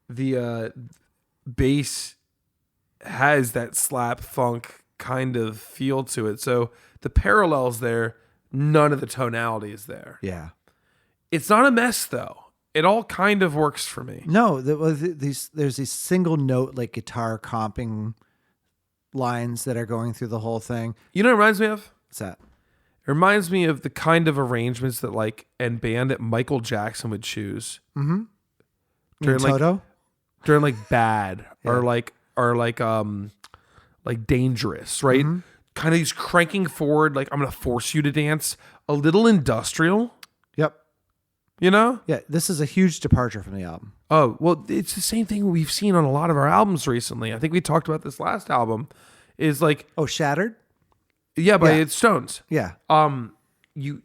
the bass has that slap funk kind of feel to it. So the parallels there, none of the tonality is there. Yeah. It's not a mess though. It all kind of works for me. No, there's these single note like guitar comping lines that are going through the whole thing. You know what it reminds me of? What's that? It reminds me of the kind of arrangements that like and band that Michael Jackson would choose. Mm-hmm. During like Toto? During like Bad or like Dangerous, right? Mm-hmm. Kind of these cranking forward, like I'm gonna force you to dance. A little industrial. Yep. You know? Yeah, this is a huge departure from the album. Oh, well, it's the same thing we've seen on a lot of our albums recently. I think we talked about this last album. Is like Shattered? Yeah, by It's Stones. Yeah. You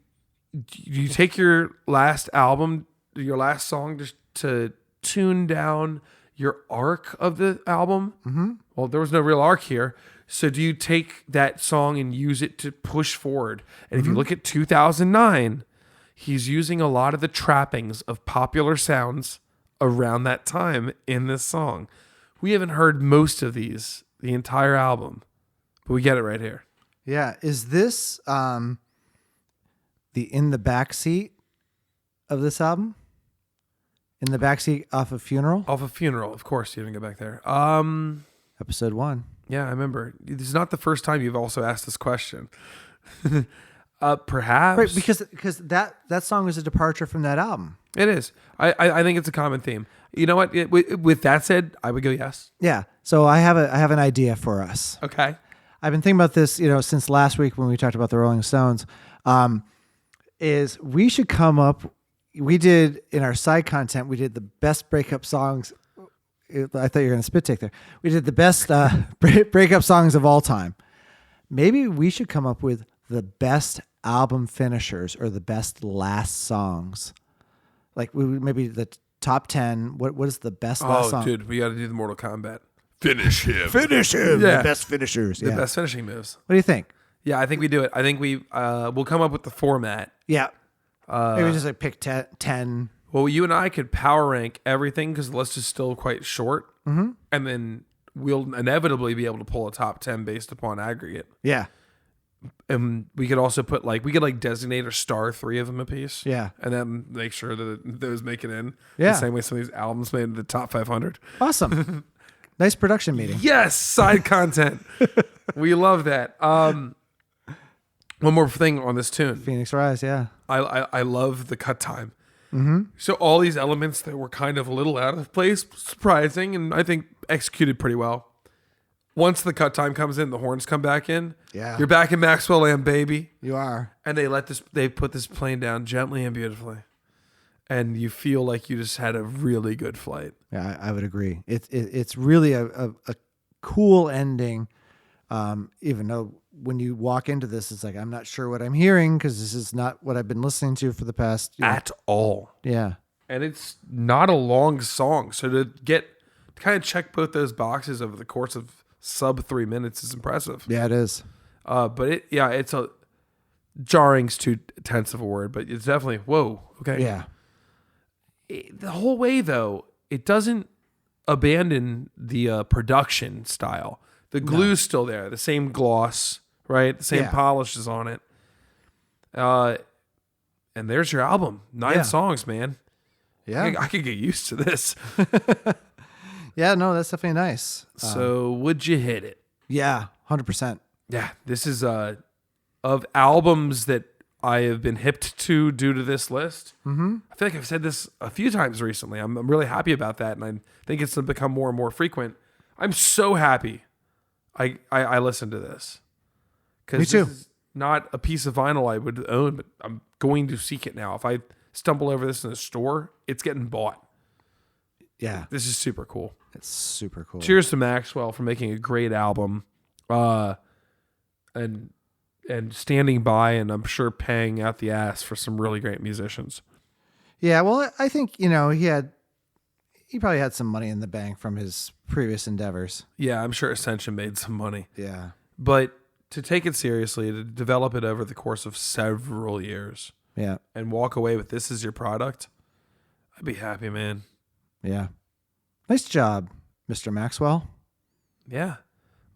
take your last album, your last song to tune down your arc of the album. Mm-hmm. Well, there was no real arc here. So do you take that song and use it to push forward? And if you look at 2009, he's using a lot of the trappings of popular sounds around that time in this song. We haven't heard most of these the entire album, but we get it right here. Yeah. Is this the in the backseat of this album? In the backseat off of Funeral? Off of Funeral, of course. You didn't get back there. Episode 1. Yeah, I remember. This is not the first time you've also asked this question. Perhaps. Right, because that song is a departure from that album. It is. I think it's a common theme. You know what? With that said, I would go yes. Yeah. So I have an idea for us. Okay. I've been thinking about this, since last week when we talked about the Rolling Stones. Is we should come up. We did in our side content. We did the best breakup songs. I thought you were going to spit take there. We did the best breakup songs of all time. Maybe we should come up with the best album finishers or the best last songs. Like maybe the top 10. What is the best last song? Oh, dude, we got to do the Mortal Kombat. Finish him. Finish him. Yeah. The best finishers. The best finishing moves. What do you think? Yeah, I think we do it. I think we'll come up with the format. Yeah. Maybe just like pick 10. Well, you and I could power rank everything because the list is still quite short. Mm-hmm. And then we'll inevitably be able to pull a top 10 based upon aggregate. Yeah. And we could also put we could designate or star 3 of them a piece. Yeah. And then make sure that those make it in. Yeah. The same way some of these albums made the top 500. Awesome. Nice production meeting. Yes, side content. We love that. One more thing on this tune. Phoenix Rise, yeah. I love the cut time. So all these elements that were kind of a little out of place, surprising, and I think executed pretty well. Once the cut time comes in, the horns come back in. Yeah. You're back in Maxwell Land, baby. You are. And they put this plane down gently and beautifully. And you feel like you just had a really good flight. Yeah, I would agree. It's really a cool ending. Even though when you walk into this, it's like, I'm not sure what I'm hearing because this is not what I've been listening to for the past... At all. Yeah. And it's not a long song. So to kind of check both those boxes over the course of sub 3 minutes is impressive. Yeah, it is. But it's a... Jarring's too tense of a word, but it's definitely, whoa, okay. Yeah. The whole way, though, it doesn't abandon the production style. The glue's still there, the same gloss, right? The same polish is on it. And there's your album. 9 songs, man. Yeah. I could get used to this. Yeah, no, that's definitely nice. So would you hit it? Yeah, 100%. Yeah, this is of albums that I have been hipped to due to this list. Mm-hmm. I feel like I've said this a few times recently. I'm really happy about that, and I think it's going to become more and more frequent. I'm so happy I listened to this. Me too. This is not a piece of vinyl I would own, but I'm going to seek it now. If I stumble over this in a store, it's getting bought. Yeah. This is super cool. It's super cool. Cheers to Maxwell for making a great album. And standing by, and I'm sure paying out the ass for some really great musicians. Yeah, well, I think, he probably had some money in the bank from his previous endeavors. Yeah, I'm sure Ascension made some money. Yeah. But to take it seriously, to develop it over the course of several years, Yeah. and walk away with this as your product, I'd be happy, man. Yeah. Nice job, Mr. Maxwell. Yeah.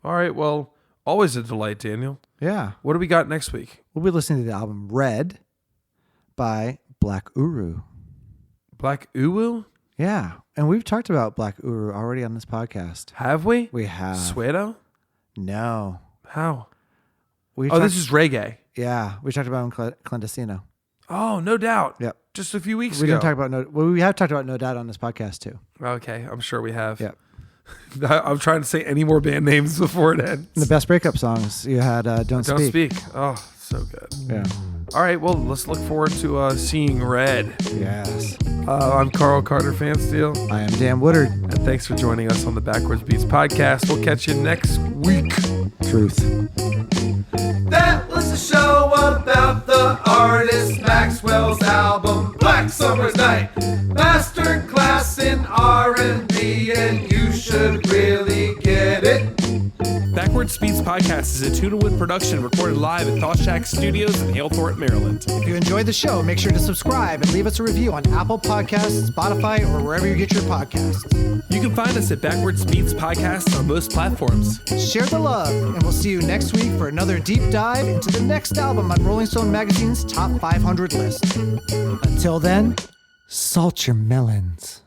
All right, well, always a delight, Daniel. Yeah. What do we got next week? We'll be listening to the album Red by Black Uru. Black Uwu? Yeah. And we've talked about Black Uru already on this podcast. Have we? We have. Suedo? No. How? This is reggae. Yeah. We talked about him Clandestino. Oh, no doubt. Yep. Just a few weeks We ago. didn't talk about we have talked about No Doubt on this podcast too. Okay, I'm sure we have. Yep. I'm trying to say any more band names before it ends. The best breakup songs you had Don't Speak. Oh, so good. Yeah. All right, well, let's look forward to seeing Red. Yes. I'm Carl Carter Fansteel. I am Dan Woodard. And thanks for joining us on the Backwards Beats podcast. We'll catch you next week. Truth. That was a show about the artist Maxwell's album Black Summer's Night. Masterclass in R&B, and you should really get it. Backwards Beats podcast is a Tune-A-Win production recorded live at Thought Shack Studios in Halethorpe, Maryland. If you enjoyed the show, make sure to subscribe and leave us a review on Apple Podcasts, Spotify, or wherever you get your podcasts. You can find us at Backwards Beats Podcasts on most platforms. Share the love, and we'll see you next week for another deep dive into the next album on Rolling Stone Magazine's Top 500 list. Until then, salt your melons.